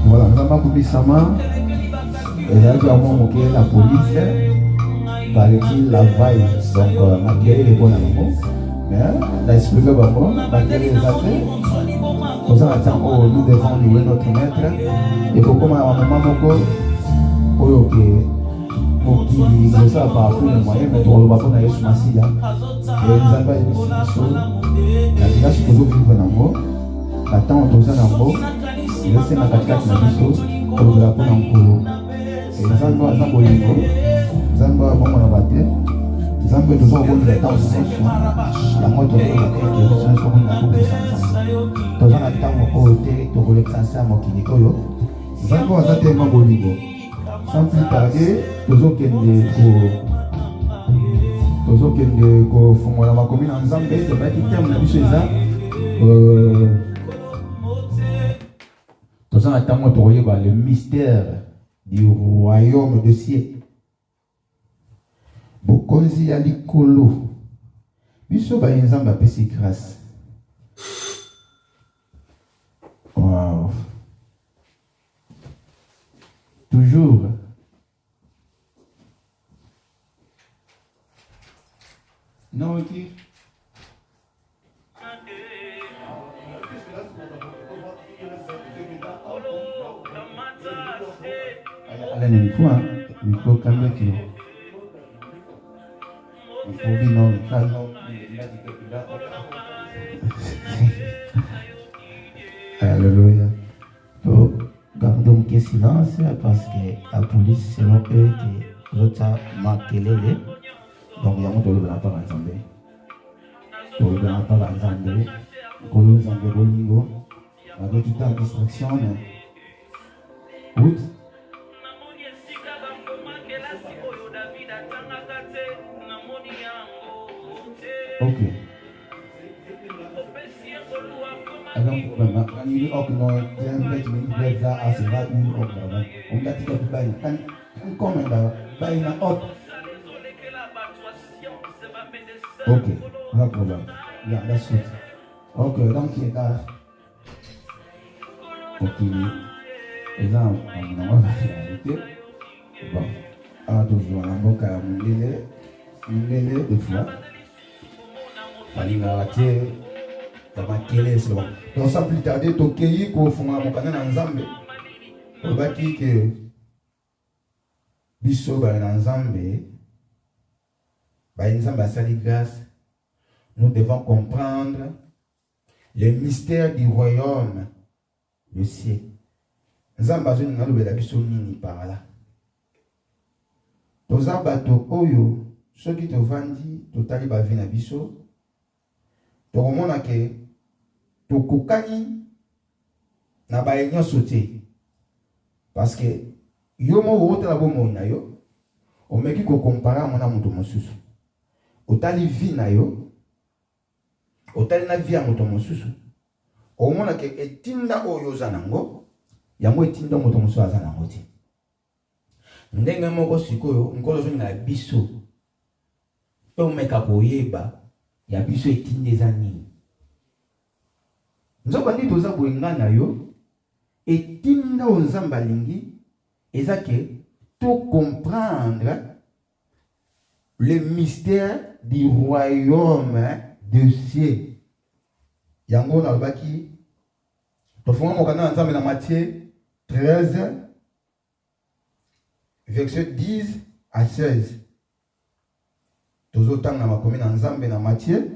Voilà, nous avons coupé sa main. Et là, nous avons moqué la police. Par qui la vaille. Donc, malgré les bons amours. Mais, là, expliqué vraiment, malgré les athées. Comme ça, nous devons louer notre maître. Et pour comment à un moment, ok. Pour qui ne savent pas tous les moyens, mais pour le bâton d'ailleurs sur Massia. Et nous avons des choses. La village que nous vivons dans le monde. Attends, on dans le monde. Il est na katikati na biso kolobela mpona nkolo nzambe aza bolingo nzambe abongo na bate nzambe toza kobondela ntango nyonso yango toza na ntango oyo te tokolekisa nse ya mokili oyo nzambe aza telema bolingo sans plus tarder tozokende kofungola makomi na nzambe tobaki terme na biso eza le mystère du royaume de ciel. Bokonzi ya likolo. Biso ba nzambe apesi grâce. Wow. Toujours. Non, ok. Alléluia, micro calme qui Alléluia. Donc, gardons que silence parce que la police, selon eux, que l'autre a marqué les. Donc, il y a un peu de la part ensemble. Pour le grand part ensemble, pour nous enlever avec toute la distraction. Oui. Ok. Alors, quand il est ok, non, c'est un peu de là, à ce là, il est ok, on a dit que tu vas un comment là, va y en ok. Ok, no problem. Yeah, that's good. Ok, donc il est là. Ok, et là, on va réalité. Bon, alors toujours, on a bon cas, on l'élève deux fois. Fallait rater. Donc sans plus tarder, Tokei ko fonga mokana na Nzambe. Obaki que biso ba na Nzambe, ba Nzambe asali grâce. Nous devons comprendre le mystère du royaume, le ciel. Nzambe azo ngalo bela biso nini par là. Toza bato oyo soki tovandi totali ba vie na biso. Tokomona ke tokokani na baye nyonso te parce que yo moko otala bomoi na yo omeki kokompara mona moto mosusu otali vi na yo otali na vi ya moto mosusu omona ke etinda oyo oza nango yango etinda moto mosusu aza nango te ndenge moko sikoyo nkolo zongi na biso mpe omeka koyeba ya biso etinda eza nini. Nzoba ndi toza boyenga na yo etinda onzamba lingi ezake to comprendre le mystère du royaume de ciel. Yango na baki to fonga mokana nzambe na Matthieu 13 verset 10 à 16. Tozo tanga makomi na nzambe na Matthieu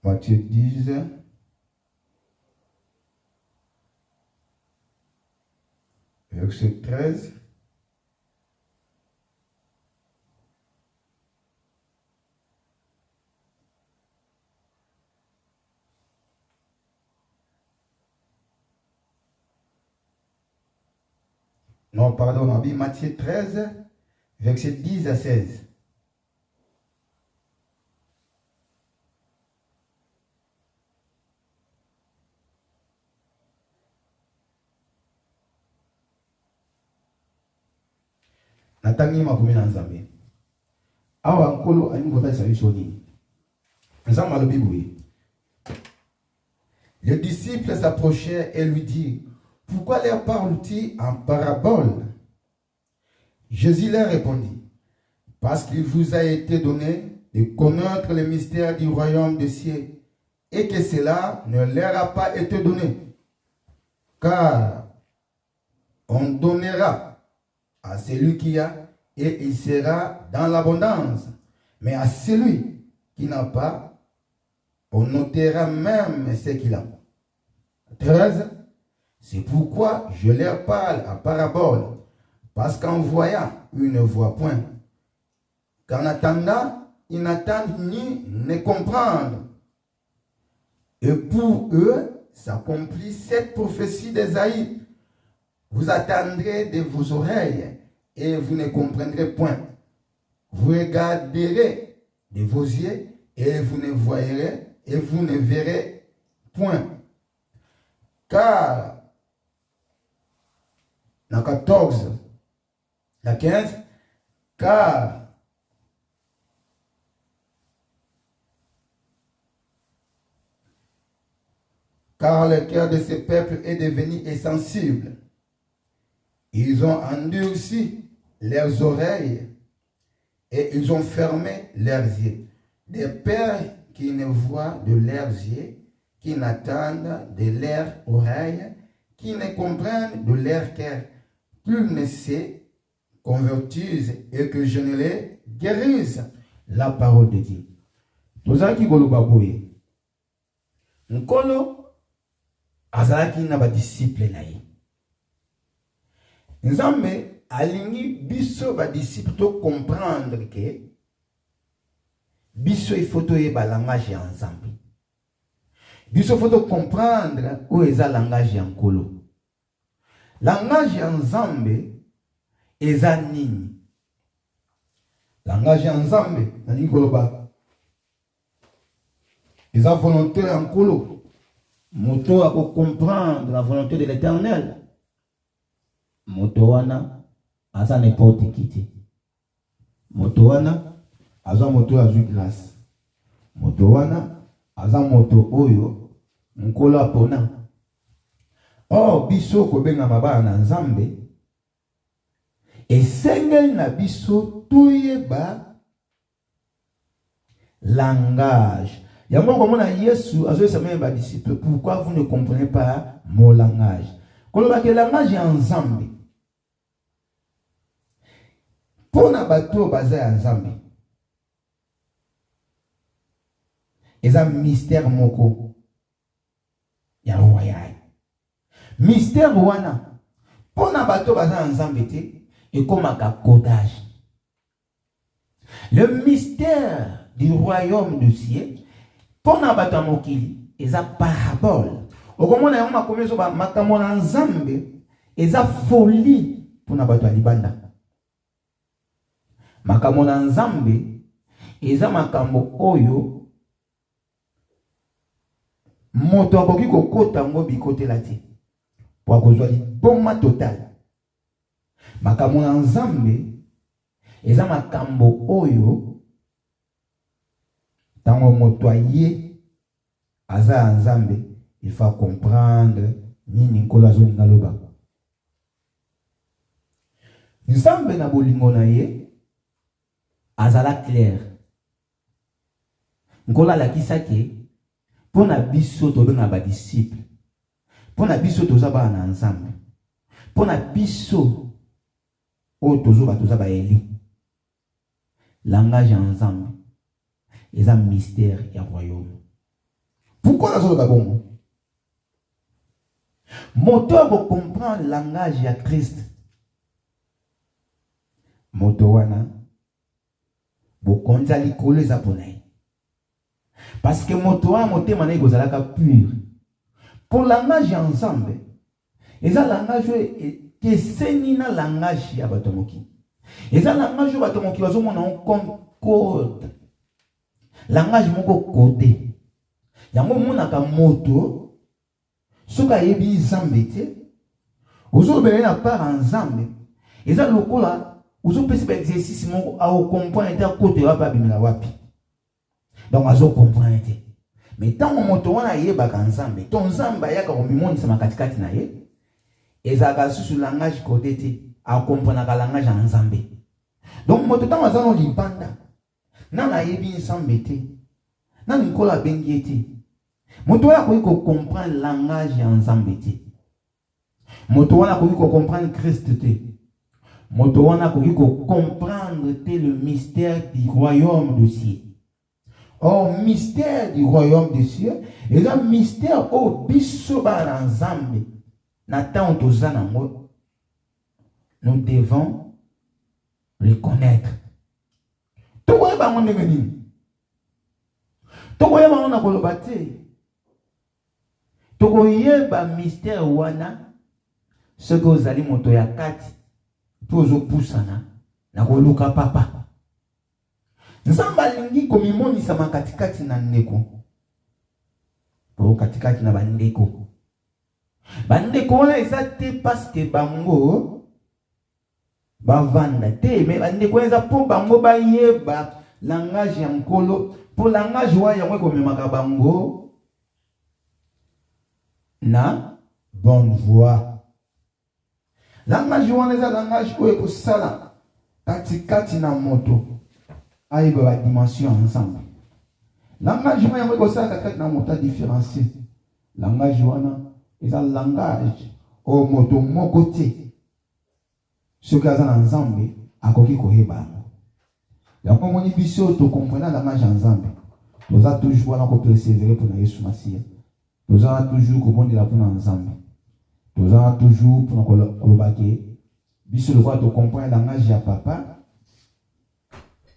Matthieu 10, verset 13. Non, pardon, on a dit Matthieu 13, verset 10 à 16. Natangi makomi na Nzambe. Awa nkolo ani kota sa biso nini. Nzambe alobi boye. Les disciples s'approchèrent et lui dirent, pourquoi leur parles-tu en parabole? Jésus leur répondit, parce qu'il vous a été donné de connaître le mystère du royaume des cieux et que cela ne leur a pas été donné. Car on donnera à celui qui a et il sera dans l'abondance. Mais à celui qui n'a pas, on notera même ce qu'il a. 13. C'est pourquoi je leur parle en parabole. Parce qu'en voyant, ils ne voient point. Qu'en attendant, ils n'attendent ni ne comprennent. Et pour eux, s'accomplit cette prophétie d'Ésaïe. Vous attendrez de vos oreilles et vous ne comprendrez point. Vous regarderez de vos yeux et vous ne voyerez et vous ne verrez point. Car, la 14, la 15, car le cœur de ce peuple est devenu insensible. Ils ont endurci leurs oreilles et ils ont fermé leurs yeux. Des pères qui ne voient de leurs yeux, qui n'attendent de leurs oreilles, qui ne comprennent de leur cœur, qu'ils ne se convertissent et que je ne les guérisse. La parole de Dieu. Tozaki koloba boye. Nkolo azalaki na ba disciple na ye. Nzambe alingi biso ba disciple to comprendre que biso il faut toyeba langage ya Nzambe. biso faut comprendre où est le langage yankolo. Langage yanzambe eza nini? Langage yanzambe nani koloba? Eza volonté yankolo. Moto a comprendre la volonté de l'Éternel. Moto wana asa n'importe qui. Moto wana aza moto azu grâce. Moto wana aza moto oyo nkolo apona. Oh biso ko benga mabana na nzambe esengeli na biso toyeba langage. Yango komona Yesu azoyesa même ba disciples, pourquoi vous ne comprenez pas mon langage? Koloba ke langage ya nzambe pona bato baza ya nzambe eza mystère moko ya royal. Mystère wana pona bato baza ya nzambe te ekomaka codage. Le mystère du royaume du ciel pona bato ya mokili eza parabole. Okomona yango makomi ba makambo na nzambe eza folie pona bato ya libanda. Makambo na nzambe eza makambo oyo moto akoki kokota ngo bikotela te po kozwa liboma total. Makambo na nzambe eza makambo oyo tango moto aye aza ya nzambe il faut comprendre nini nkolo azolinga loba. Nzambe na bolingo na ye azala clair. Nkolo alakisaki pona biso tobenga ba disciple, pona biso toza ba na nzambe, pona biso o toza ba eli. Langage en nzambe eza mystère ya royaume. Pourquoi la zolo bongo? Moto ko comprendre langage ya Christ. Moto wana bo konza likolo eza ponai. Parce que moto wana motema na ikozalaka pur. Pour langage ya nzambe eza langage keseni na langage ya batomoki. Eza langage ya batomoki bazomona on code. Langage moko codé. Yango monaka moto soka yebi nzambe te ozobele na part nzambe eza lokola ozopesi ba exercice moko a comprendre ta côté wapa bimela wapi. Donc azo comprendre te. Mais tant moto wana yebaka nzambe ton nzambe yaka komimonisa makatikati na ye ezaka susu langage codé te a comprendre ka langage ya nzambe. Donc moto tant azano libanda nana yebi nzambe te nana nkola bengi te. Moto wana koki ko comprendre langage ya nzambe te. Moto wana koki ko comprendre Christ te. Moto wana koki ko comprendre te le mystère du royaume de ciel. Or mystère du royaume des cieux est un mystère au biso ba nzambe. Na tant tozana ngo nous devons le connaître. Tokoye ba ngo ndenge nini? Tokoye ba ngo na koloba te. Tokoye ba mystère wana ce que vous allez moto ya kati tozo pusana na koluka papa. Nzamba lingi komimonisa makatikati na ndeko. Po katikati na bandeko. Bandeko wana eza te parce que bango bavanda te mais bandeko eza po bango bayeba langage ya nkolo po langage wa yango komemaka bango na bonne voie. Langage wana eza langage oyo ekosala katikati na moto ayiba ba dimension ensemble. Langage wana yango ekosala katikati na moto différencié. Langage wana eza langage o moto moko te soki aza na nzambe akoki koyeba. Yango moni biso to comprendre langage ya nzambe toza toujours wana ko persévérer pour na Yesu Masiya. Toza toujours ko bondela pour na nzambe. Toza toujours pour na koloba ke biso le quoi to comprendre langage ya papa.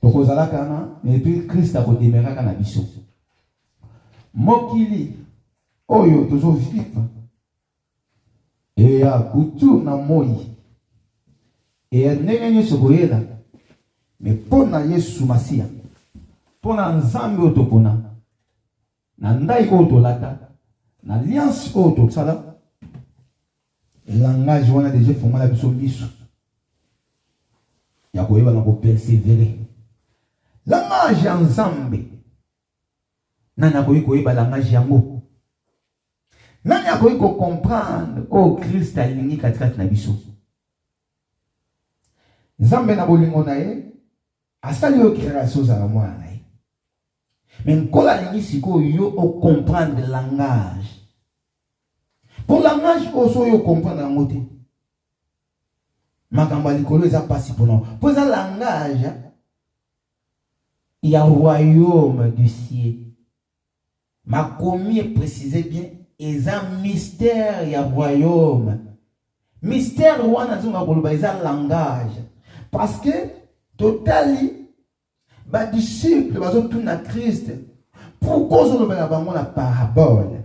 Tokozala kana et puis Christ a ko demeura kana biso. Mokili oyo toujours vivre. Et ya butu na moi. Et ya ndenge sokoyela. Mais pona Yesu Masia. Pona nzambe otopona. Na ndai otolata. Na alliance otosala. Langage wana déjà fondé la biso biso. Ya koyeba na ko persévérer. Langage ya nzambe. Nani akoyi koyeba langage yango? Nani akoyi ko comprendre o Christ alingi katikati na biso? Nzambe na bolingo na ye asali yo création za mwana na ye. Mais nkola alingi siko yo o comprendre langage. Pour langage oso yo comprendre yango te. Makamba likolo eza pasi pour nous. Pour ça langage il y a royaume du ciel. Ma commis précisé bien, il y a mystère, il y a royaume. Mystère, il y a langage. Parce que, totali, les disciples, ils ont tout à Christ. Pourquoi ils ont la parabole?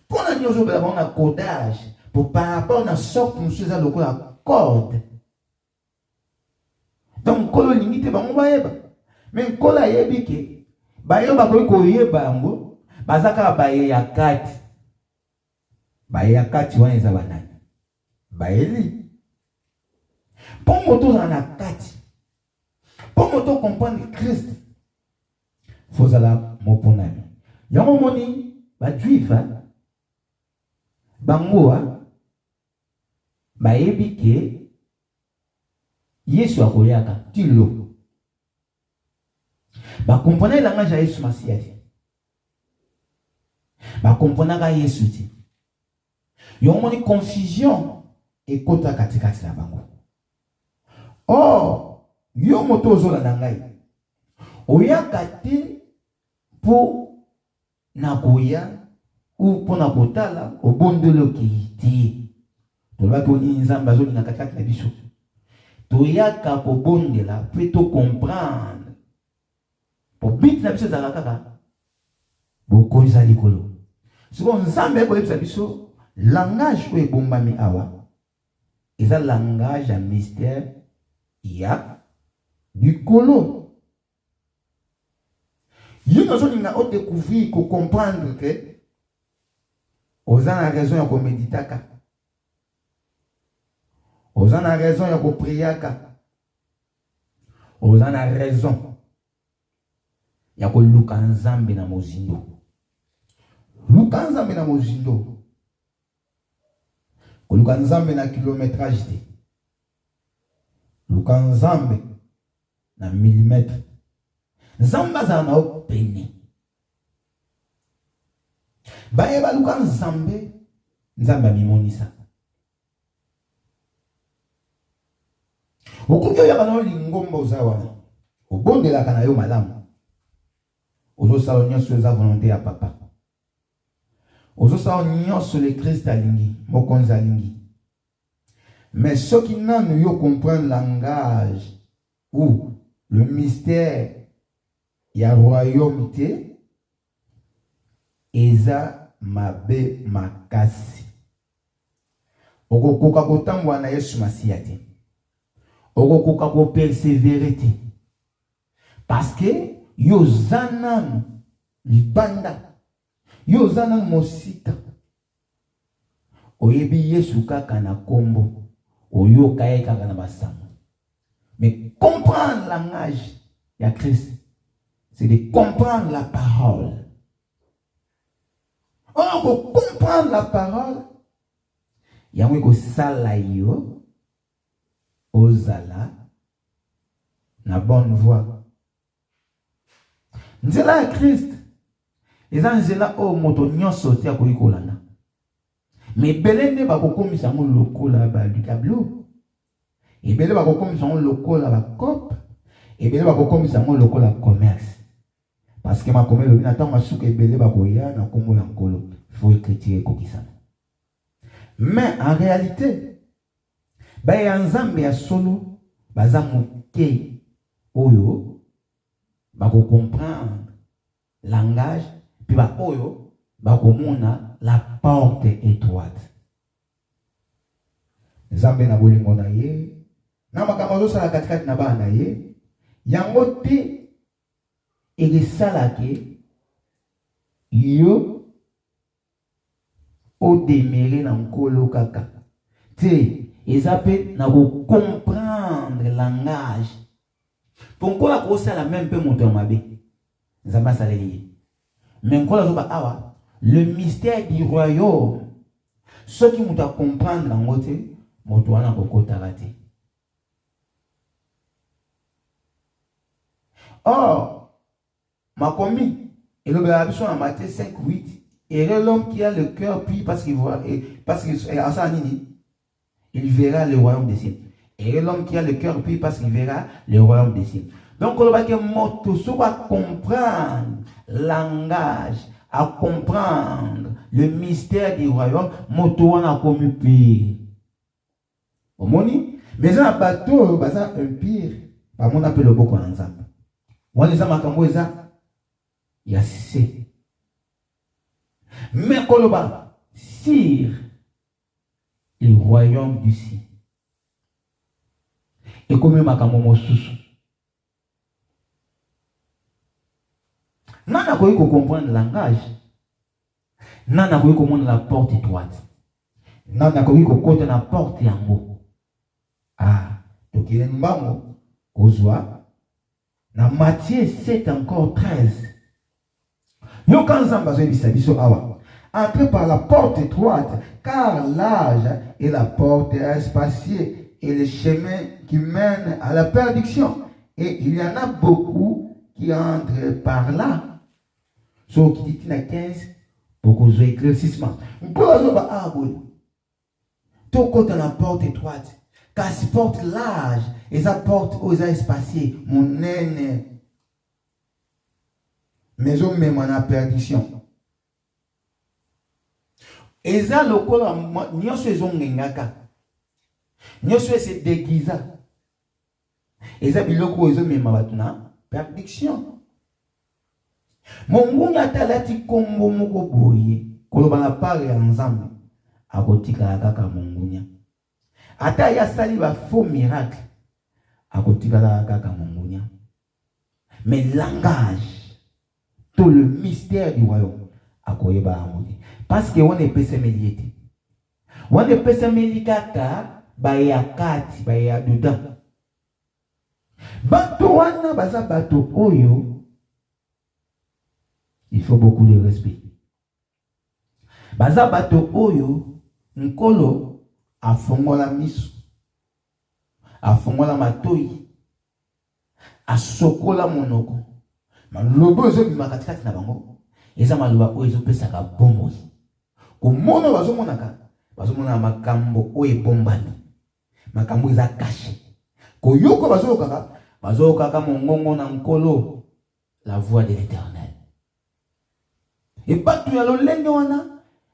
Pourquoi ils ont la codage? Pour parabole, on a sorti monsieur ça la corde. Donc, quand on limite, on va y aller. Mais quand on a yébike, bayo bakoyi koyeba yango bazaka baye ya kati. Baye ya kati wana eza banani? Bayeli. Pour moto na kati. Pour moto comprendre Christ. Faut ala moponami. Yango moni ba juifa bangoa bayebi ke Yesu akoyaka tilo. Ba comprenez le langage à Yesu Masia. Ba comprenez ka Yesu ti. Yo moni confusion et kota katikati na bango. Oh, yo moto zo la ngai. Oyaka te po na koya ou po na kotala obondelo ki ti. To ba ko ni nzamba zo na katikati na biso. Toyaka ko bondela plutôt comprendre. Pour bit na biso za kaka boko za likolo. Siko nzambe ko yebisa biso langage ko ebombami awa. Eza langage à mystère ya du colo. Yo no zo ninga o découvrir ko comprendre que oza na raison ya ko méditaka. Oza na raison ya ko priaka. Oza na raison ya ko luka nzambe na mozindo. Luka nzambe na mozindo. Ko luka nzambe na kilométrage te. Luka nzambe na millimètre. Nzamba za na openi. Baye ba luka nzambe, nzamba mimonisa. Okuki ya kana lingomba uzawana. Obondela kana yo malamu. Ozo sa nyonso eza volonté ya papa. Ozo sa nyonso le Christ alingi, mokonzi alingi. Mais ceux qui n'ont yo comprendre langage ou le mystère ya royaume te eza mabe makasi. Okokoka kotambwa na Yesu Masia te. Okokoka ko persévérer te. Parce que yo zanan libanda. Yo zanan mosika. Oyebi Yesu kaka na kombo. Oyo kaye kaka na basango. Mais comprendre la langage ya Christ, c'est de comprendre la parole. Or, pour comprendre la parole, il y a un sala yo ozala na bonne voie. Nzela ya Christ eza nzela o moto nyonso te akoki kolanda. Mais belende bakokomisa ngo lokola ba likablo. Ebele bakokomisa ngo lokola ba cop. Ebele bakokomisa ngo lokola commerce. Parce que ma komelo bina tant masuka ebele bakoya na kombo ya nkolo. Faut critiquer kokisana. Mais en réalité, ba ya nzambe ya solo baza moke oyo bako comprendre langage puis ba oyo bakomona la porte étroite. Nzambe na bolingo na ye na makambo azosala katikati na bana na ye yango te esalaki yo odemere na nkolo kaka te eza pe na comprendre langage pour nkola kosala même pe moto ya mabe nzambe asaleli ye mais nkola azoba awa le mystère du royaume soki moto acomprendre yango te moto wana kokotaka te. Or makomi elobela biso na Matthieu 5:8 et l'homme qui a le cœur pur parce qu'il voit parce qu'il il verra le royaume des cieux. Et l'homme qui a le cœur pur parce qu'il verra le royaume des cieux. Donc on va que moto soit comprendre langage, à comprendre le mystère du royaume, moto on a comme pire. Au moni, mais un bateau, baza un pire. Pas mon appel le beaucoup ensemble. On les a makambo eza ya c'est. Mais koloba sire le royaume du ciel. Et comme makambo mosusu. Nana koyi ko comprendre le langage. Nana koyi ko comprendre la porte étroite. Nana koyi ko côté la porte yango. Ah, donc il y a une bango kozwa na Matthieu 7 encore 13. Yo quand zamba zo bisabiso awa. Entrez par la porte étroite, car l'âge est la porte espacieux et le chemin qui mène à la perdition. Et il y en a beaucoup qui entrent par là. So qui dit na 15 pour qu'on ait éclaircissement. Pour azoba aboy. Tout côté la porte étroite. Car si porte l'âge, et ça porte aux espaciers, mon aîné. Mais on met mon perdition. Et ça, le col, n'y a pas de ngaka. N'y a pas de déguisa. Et ça, le col, ils ont mis ma perdition. Mon mounya talati kombo moko boye. Kolobana pare ensemble. Akotika kaka mongunya. Ata ya sali ba faux miracle. Akotika kaka mongunya. Mais langage, tout le mystère du royaume, akoyeba amodi. Parce que on est pessemeliété. On est pessemelikaka ba ya kati, ba ya dedans. Bato wana baza bato oyo. Il faut beaucoup de respect. Baza bato oyo nkolo afongola miso, afongola matoi, asokola monoko. Malobo ezo bima katikati na bango. Eza maloba oyo ezo pesaka bomoi. Komona bazomona makambo oyo ebombani. Makambo eza caché. Koyoko bazokaka mongongo na nkolo la voix de l'Éternel. Et pas tout à l'olende wana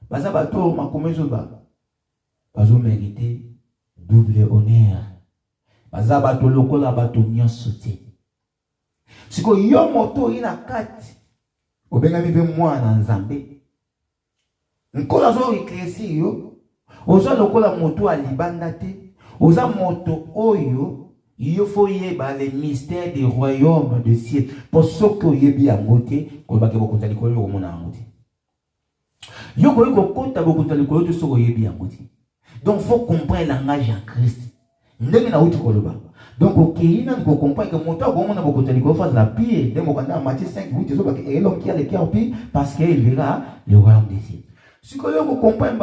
baza bato makomezo bazo mériter double honneur. Baza bato lokola bato nyonso te. Siko yo moto ina kati obenga mibe mwana nzambe. Nkola zo eklesi yo oza lokola moto alibanda te. Oza moto oyo il faut yeba les mystères des royaumes de ciel. Pour ce que yebi yangote, ko ba ke bokonza likolo yo mona yangote. Yo ko ko kota bokonza likolo to so yebi yangote. Donc faut comprendre le langage en Christ. Ndenge na uti koloba. Donc okina ko comprendre que moto ko mona bokonza likolo fasse la pire. Ndemo kana Matthieu 5:8 so ba ke l'homme qui a le cœur pur parce qu'il verra le royaume des cieux. Si vous comprenez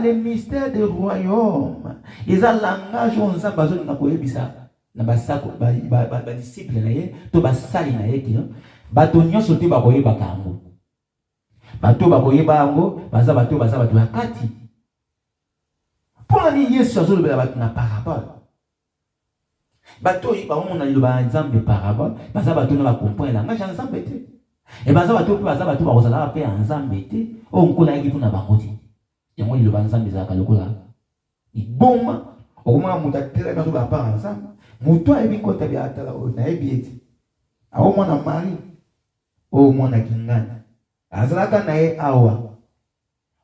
les mystères des royaumes, ils ont un langage on s'en base na koyebisa. Na basako ba disciple na ye to basali na ye ki bato nyonso te bakoyeba kango bato bakoyeba ngo baza bato yakati pour ni Yesu azolobela bato na parabole bato yi ba mona liloba nzambe parabole baza bato na ba comprendre langage ya nzambe te e baza bato pe baza bato bakozala pe ya nzambe te o nkola yaki pona bango te yango liloba nzambe za kalokola iboma okoma muta tele bato ba pa nzambe muto ayebi kota bya atala o na yebi eti awo mwana mari o mwana kingana azalaka na ye awa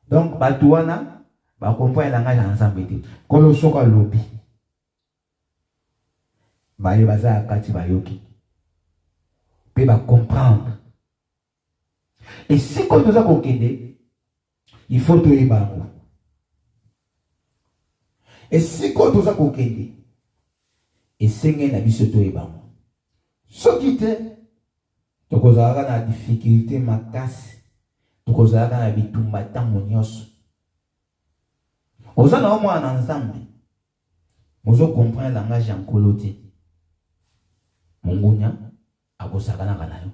Donc, Batouana, va comprendre le langage ensemble. Quand le soka lobby, va y baza akati va yoki. Puis va comprendre. Et si quand nous avons kokende, il faut te y bango. Et si quand nous avons kokende, et senge na biso to y bango. Ce qui te, tu kozala na difficulté makasi, tu kozala na bitumba tango nyonso. Oza na mwa na nzambe. Mozo comprendre le langage en kolote. Mongonya akosaka na kana yo.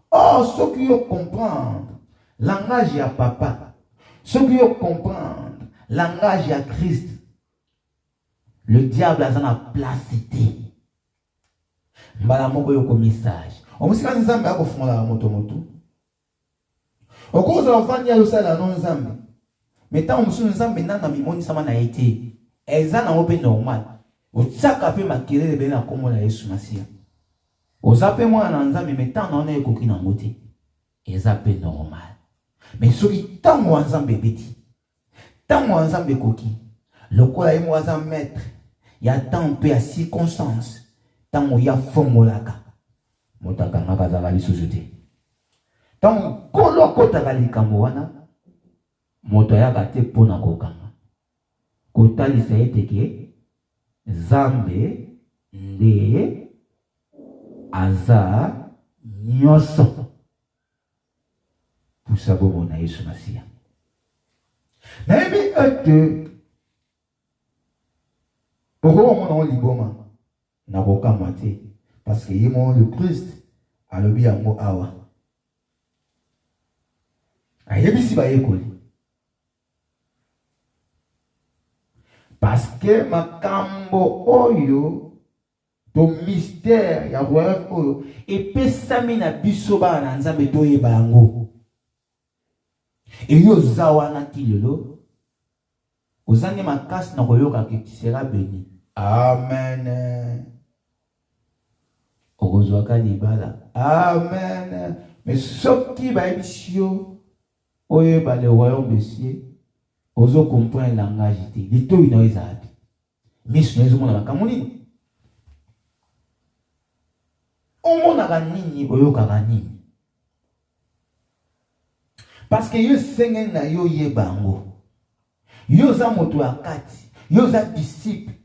Oh, ceux qui comprendre langage ya papa, ceux qui comprendre langage ya Christ, le diable a na placité. Mbala moko yo ko message. Omusika nzambe akofungola moto. Okoza ofanya yo sala non nzambe. Mais tant que nous sommes maintenant mimoni sama na été, eza na ope normal. O tsaka pe makire be na komo la Yesu Masia. O zape mwa na nzambe mais tant na na ekoki na ngote. Eza pe normal. Mais soki tango nzambe beti. Tango nzambe koki. Lokola ye mwa za maître. Ya tant pe ya circonstance. Tango ya fongolaka. Motaka ngaka za bali société. Tango kolo kota kali kamwana. Moto yaka te pona kokanga. Kotalisa ete ke Zambe nde aza nyoso. Pusa bomo na Yesu Masia. Na ebi ete pourquoi mon liboma na kokama te parce que yemo le Christ alobi yango awa. Ayebisi ba yekoli. Parce que makambo oyo to mystère ya royaume oyo epesami na biso ba na nzambe to yeba yango. Et yo zawana tilelo ozangi makasi na koyoka ke tu seras béni. Amen. Okozwaka libala. Amen. Mais soki ba ebisio oyo ba le royaume des cieux ozo comprendre langage te lito ino ezati miso nezo mona makamoni omona kanini oyoka kanini parce que yo senge na yo yebango yo za moto akati yo za disciple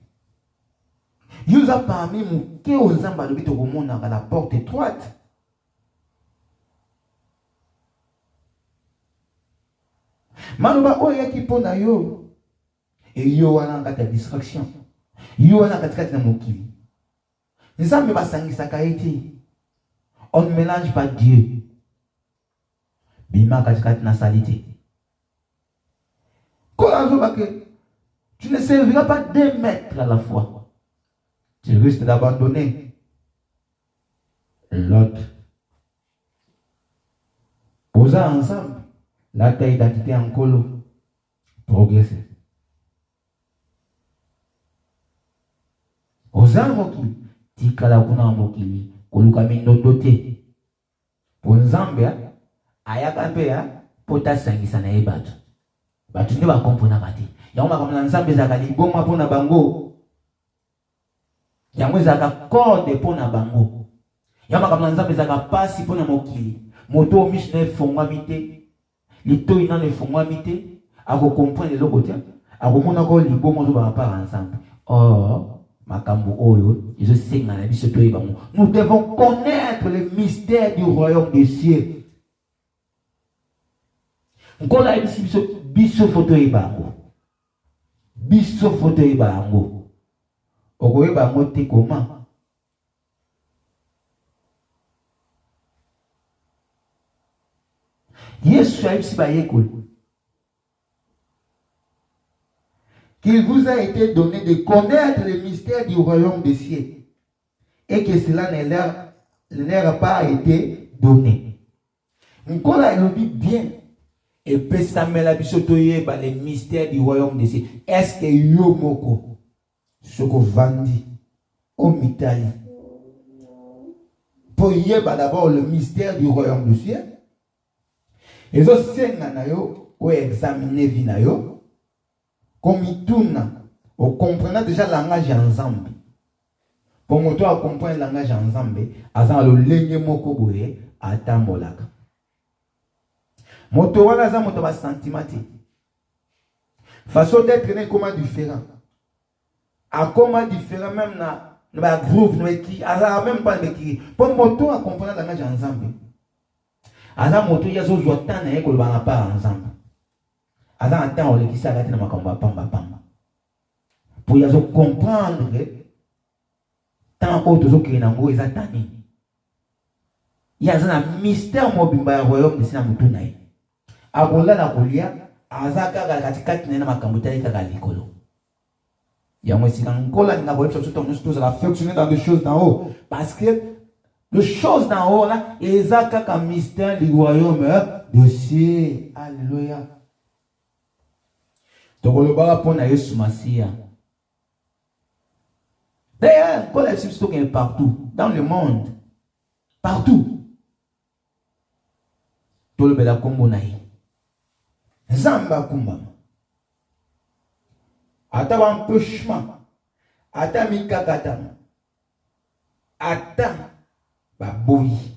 yo za parmi muke ozamba lobi to komona la porte étroite. Maloba oya kipona yo et yo wana ngata distraction yo wana katikati na mokili nzambe basangisa kaiti on ne mélange pas Dieu bima katikati na salite kolanzo bake tu ne serviras pas 2 maîtres à la fois, tu risques d'abandonner l'autre. Posa ensemble la ta identité en colo progresser. Oza mokili tikala kuna mokili koluka mindondo te. Po nzambe ayaka mpe ya pota sangisa na ebatu. Batu nde ba kompona kati. Yango makambo nzambe zaka liboma pona bango. Yango zaka corde pona bango. Yango makambo nzambe zaka pasi pona mokili. Moto mishne fongwa mite. Lito ina ne fongwa mite. Ako comprendre le côté. Ako mona ko liboma zo ba part ensemble. Oh makambo oyo, je sais que na biso to ibango. Nous devons connaître le mystère du royaume des cieux. Ngola biso photo ibango. Biso photo ibango. Oko ibango te comment? Yesu aibisi ba yekoli. Qu'il vous a été donné de connaître le mystère du royaume des cieux et que cela ne leur a pas été donné. Encore là, il dit bien. Et puis ça met la bisotoye par le mystère du royaume des cieux. Est-ce que yo moko ce que vandi au mitali pour y d'abord le mystère du royaume des cieux et zo senga na yo examiner vie na yo comme ituna o comprendre déjà langage ensemble pour moto a comprendre langage ensemble aza lo lenge moko boye atambolaka moto wana za moto ba sentiment façon d'être né comment différent a comment différent même na ba groove no qui aza même pas de qui pour moto a comprendre langage ensemble aza moto ya zo zo tana e ko ba pa ensemble aza atan o le ki sa gati na makambo pamba pamba pour ya zo comprendre tant autres zo ki na ngo eza tani ya za na mystère mobimba ya royaume de sina mutu na ye akola na kolia aza kaka katikati na makambo tali kaka likolo ya moi sina ngola ninga boye surtout on nous la fonctionner dans des choses d'en haut parce que les choses d'en haut là eza kaka mystère du royaume de cieux. Alléluia. Donc le bara pour na Yesu Masia. D'ailleurs, quand les substances sont partout dans le monde, partout. Tout le bela kombo na ye. Zamba kumba. Ata ba empêchement. Ata mikakata. Ata ba boyi.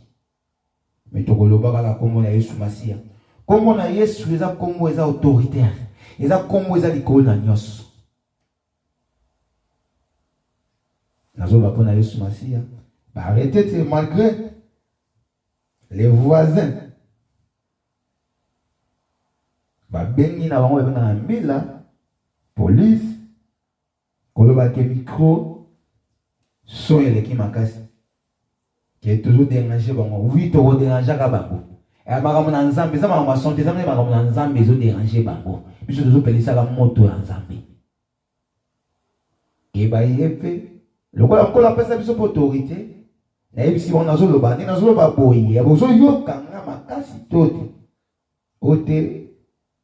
Mais to le bara la kombo na Yesu Masia. Kombo na Yesu eza kombo eza autoritaire. Eza kombo eza likolo na nyonso. Nazo ba pona Yesu Masia. Ba arrêtez malgré les voisins. Ba bengi na bango na mbila police koloba ke micro son eleki makasi. Qui est toujours dérangé bango. Oui, to déranger ka bango. Et makambo na nzambe za makambo santé za makambo na nzambe zo déranger bango. Biso tozo pelisa ka moto ya nzambe. Et ba yepe lokola pesa biso autorité na yebisi bon nazo loba ni nazo loba boyi ya bozo yoka nga makasi tote ote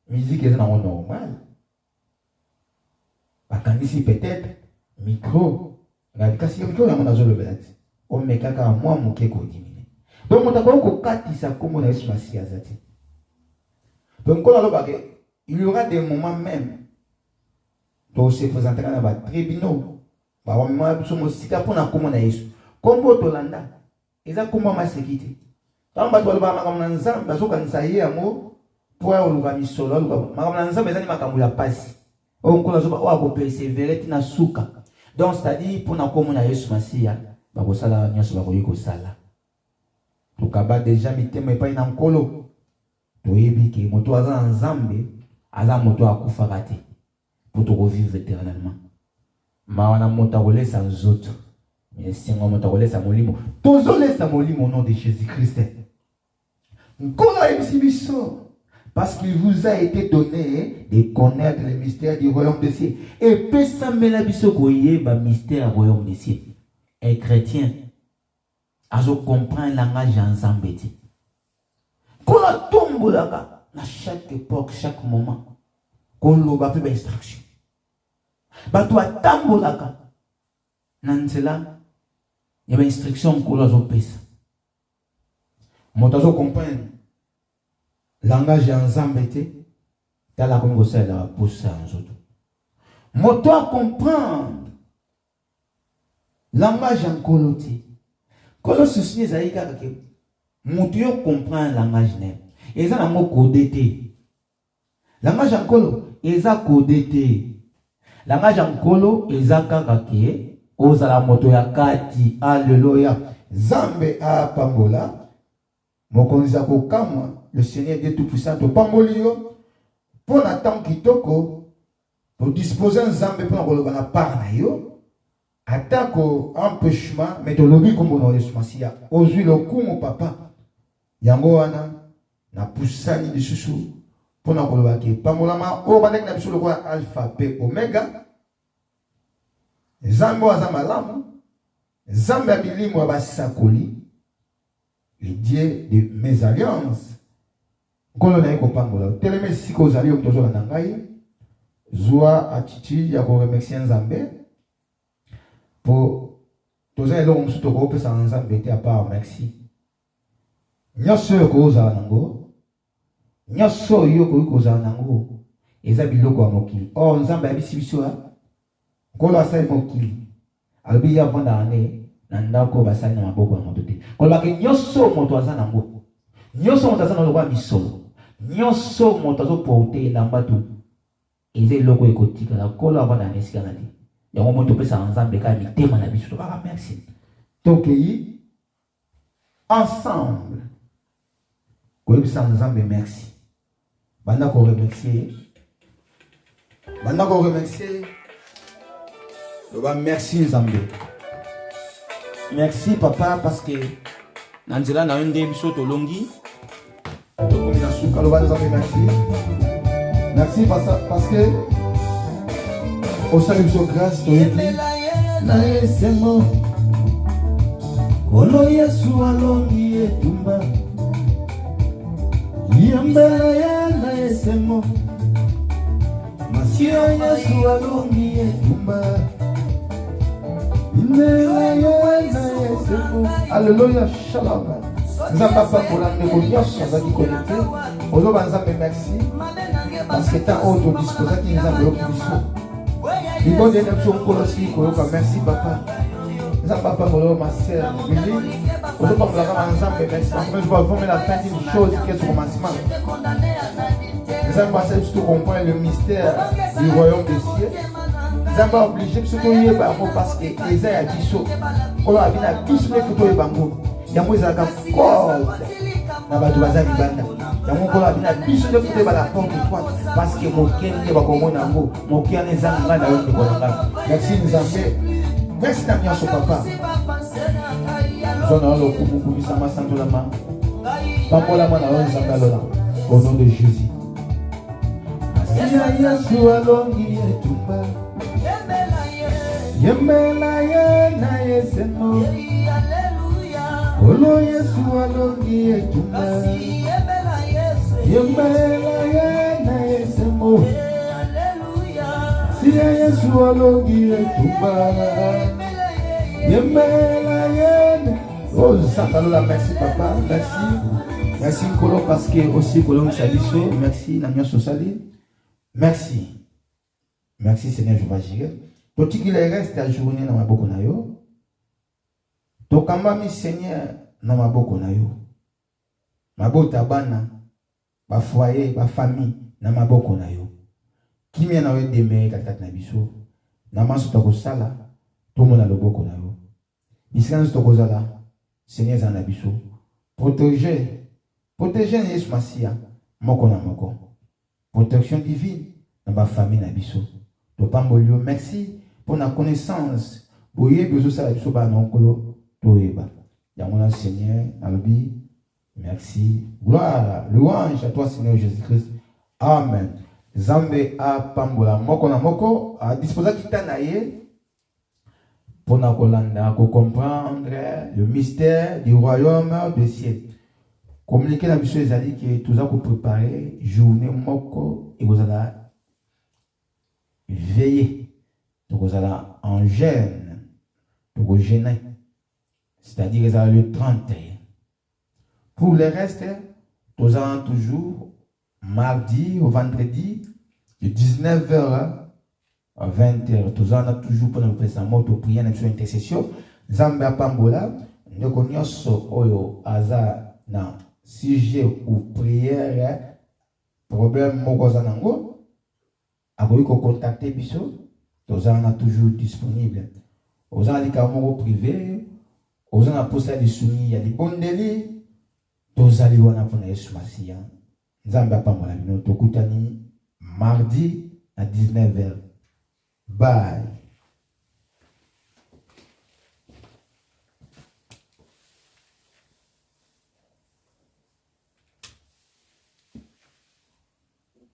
musique est normal bakandisi peut-être micro kasi ya micro ya nazo loba o mekaka moi moke ko dimine donc motako ko katisa komo na Yesu Masia zati donc kola loba ke il y aura des moments même pour se présenter dans les tribunaux. Ba wa mama biso mosika pona komona Yesu. Kombo tolanda. Eza kombo masekite. Tamba to ba makambo na nzambe azoka nsaye yango po ya oluka misolo oluka. Makambo na nzambe ezali makambo ya pasi. O nkola zoba o ako persévérer tina suka. Donc c'est-à-dire pona komona Yesu Masia ba ko sala nyaso ba ko yiko sala. To kaba déjà mitema epai na nkolo. To yebi ke moto aza nzambe aza moto akufa kati. Pour te revivre éternellement. Mawana motakolé sans autres. Mais si on motakolé sans molimo. Tozolé sans molimo au nom de Jésus-Christ. Parce qu'il vous a été donné de connaître le mystère du royaume des cieux. Et pesa melabiso koye ba mystère du royaume des cieux. Un chrétien azo comprend le langage ensemble. Qu'on a tombé là à chaque époque, chaque moment. Qu'on l'a pas instruction. Bato atambolaka na nzela ya ba instruction ko zo pesa moto zo comprendre langage ya nzambe te tala comme ko sala posa nzoto moto a comprendre langage en koloti kolo souci zaika ka ke moto yo comprendre langage ne eza na mo codé langage en kolo eza codé. Langage en kolo ezaka kake ozala moto ya kati. Alléluia. Zambe a pambola mokonzi akokamwa le Seigneur Dieu tout-puissant to pambolio pour temps kitoko pour disposer nzambe pour koloba na part na yo atako empêchement mais to lobi kombo na Yesu Masia ozwi lokumu papa yango wana na pusani lisusu. Pour nous koloba ke pamolama o bandek na biso lokwa alpha p omega zambo azama lamu zambe ya milimo ya basakoli le Dieu de mes alliances nkolo na ye kopambola teleme siko ozali yo tozola na ngai zwa attitude ya koremercie nzambe po toza eloko mosusu tokopesa nzambe te a part merci nyonso oyo kozala nango nyonso yo koyi kozala nango eza biloko ya mokili. Or nzambe ayebisi biso nkolo asali mokili alobi ya vanda ne na ndako basali na maboko ya moto te. Kolobaka nyonso moto aza nango, nyonso moto aza na lokola misolo, nyonso moto azoporte elamba tu eza eloko ekotikala nkolo avanda na esika na te. Yango moto opesaka nzambe kaka mitema na biso tobaka merci. Tokei ensemble koyebisa nzambe merci. Banda ko remercier, loba merci nzambe. Merci papa parce que nanzela na nde biso tolongi tokomi na suka loba nzambe merci. Merci parce que osali biso grâce toyebi na esemo kolo Yesu alongi etumba yambela ya na esemo masio Yesu alongi etumba yambela ya na esemo. Alléluia, shalom. Nzambe apambola ndeko nyonso azalaki connecté oloba nzambe merci parce que tant oyo todisposaki nzambe yoki biso libondi ene biso nkolo sili koyoka merci papa. Nzambe apambola ma sœur Billy ozopambolaka ma nzambe merci parce que je vois vraiment la fin d'une chose qui est au commencement. Nzambe asali biso comprendre le mystère du royaume des cieux. Nzambe obligé biso toyeba yango parce que eza ya biso oyo abi na biso nde fo toyeba yango yango ezalaka code na bato baza libanda yango nkolo abi na biso nde fo toyeba la porte étoile parce que moke nde bakomona yango moke wana eza ngai na yo ndeko na ngai. Merci nzambe, merci na nyonso papa zona oyo lokubukumisama santolama pambolama na yo nzambe alola au nom de Jésus. Asiya Yesu alongi etumba yembela ye na yesemo kolo Yesu alongi etumba yembela ye na yesemo siya Yesu alongi etumba yembela ye. Oh Santalola, merci papa, merci nkolo parce que aussi kolongi saliso, merci na nyonso sali. Merci Seigneur Jéhovah Jireh. Totiki le reste à journée na maboko na yo. Tokambami Seigneur na maboko na yo. Mabota bana, ba foyer, ba famille na maboko na yo. Kimia na we demere katikati na biso. Na maso tokosala, tomona loboko na yo. Bisika tokozala, Seigneur za na biso. Protéger Yesu Masia moko na moko. Protection divine dans ma famille na biso. Topambolio merci pour la connaissance. Boye bezo sala biso ba nonkolo toyeba. Yamona Seigneur alobi merci. Gloire, louange à toi Seigneur Jésus-Christ. Amen. Zambe a pambola moko na moko a disposa kitana ye pour na kolanda ko comprendre le mystère du royaume des cieux. Communiquer la biso ezali que tout ça ko préparer journée moko et vous allez veiller. Donc vous allez en jeûne, donc vous jeûnez. C'est-à-dire que le 31. Pour le reste, nous allons toujours mardi au vendredi de 19h à 20h. Nous allons toujours pour nous présenter notre prière et intercession. Zambia Pambola, nous connaissons Oyo Aza na sujet ou prière, problème Mogozanango. Aboui ko contacter biso, nous allons toujours disponible. Nous allons aller privé. Aux gens posta des soumis, il y a des bons délits. Tous allez voir pour les Masia. Nzamba Pambola, nous mardi à 19h. Bye.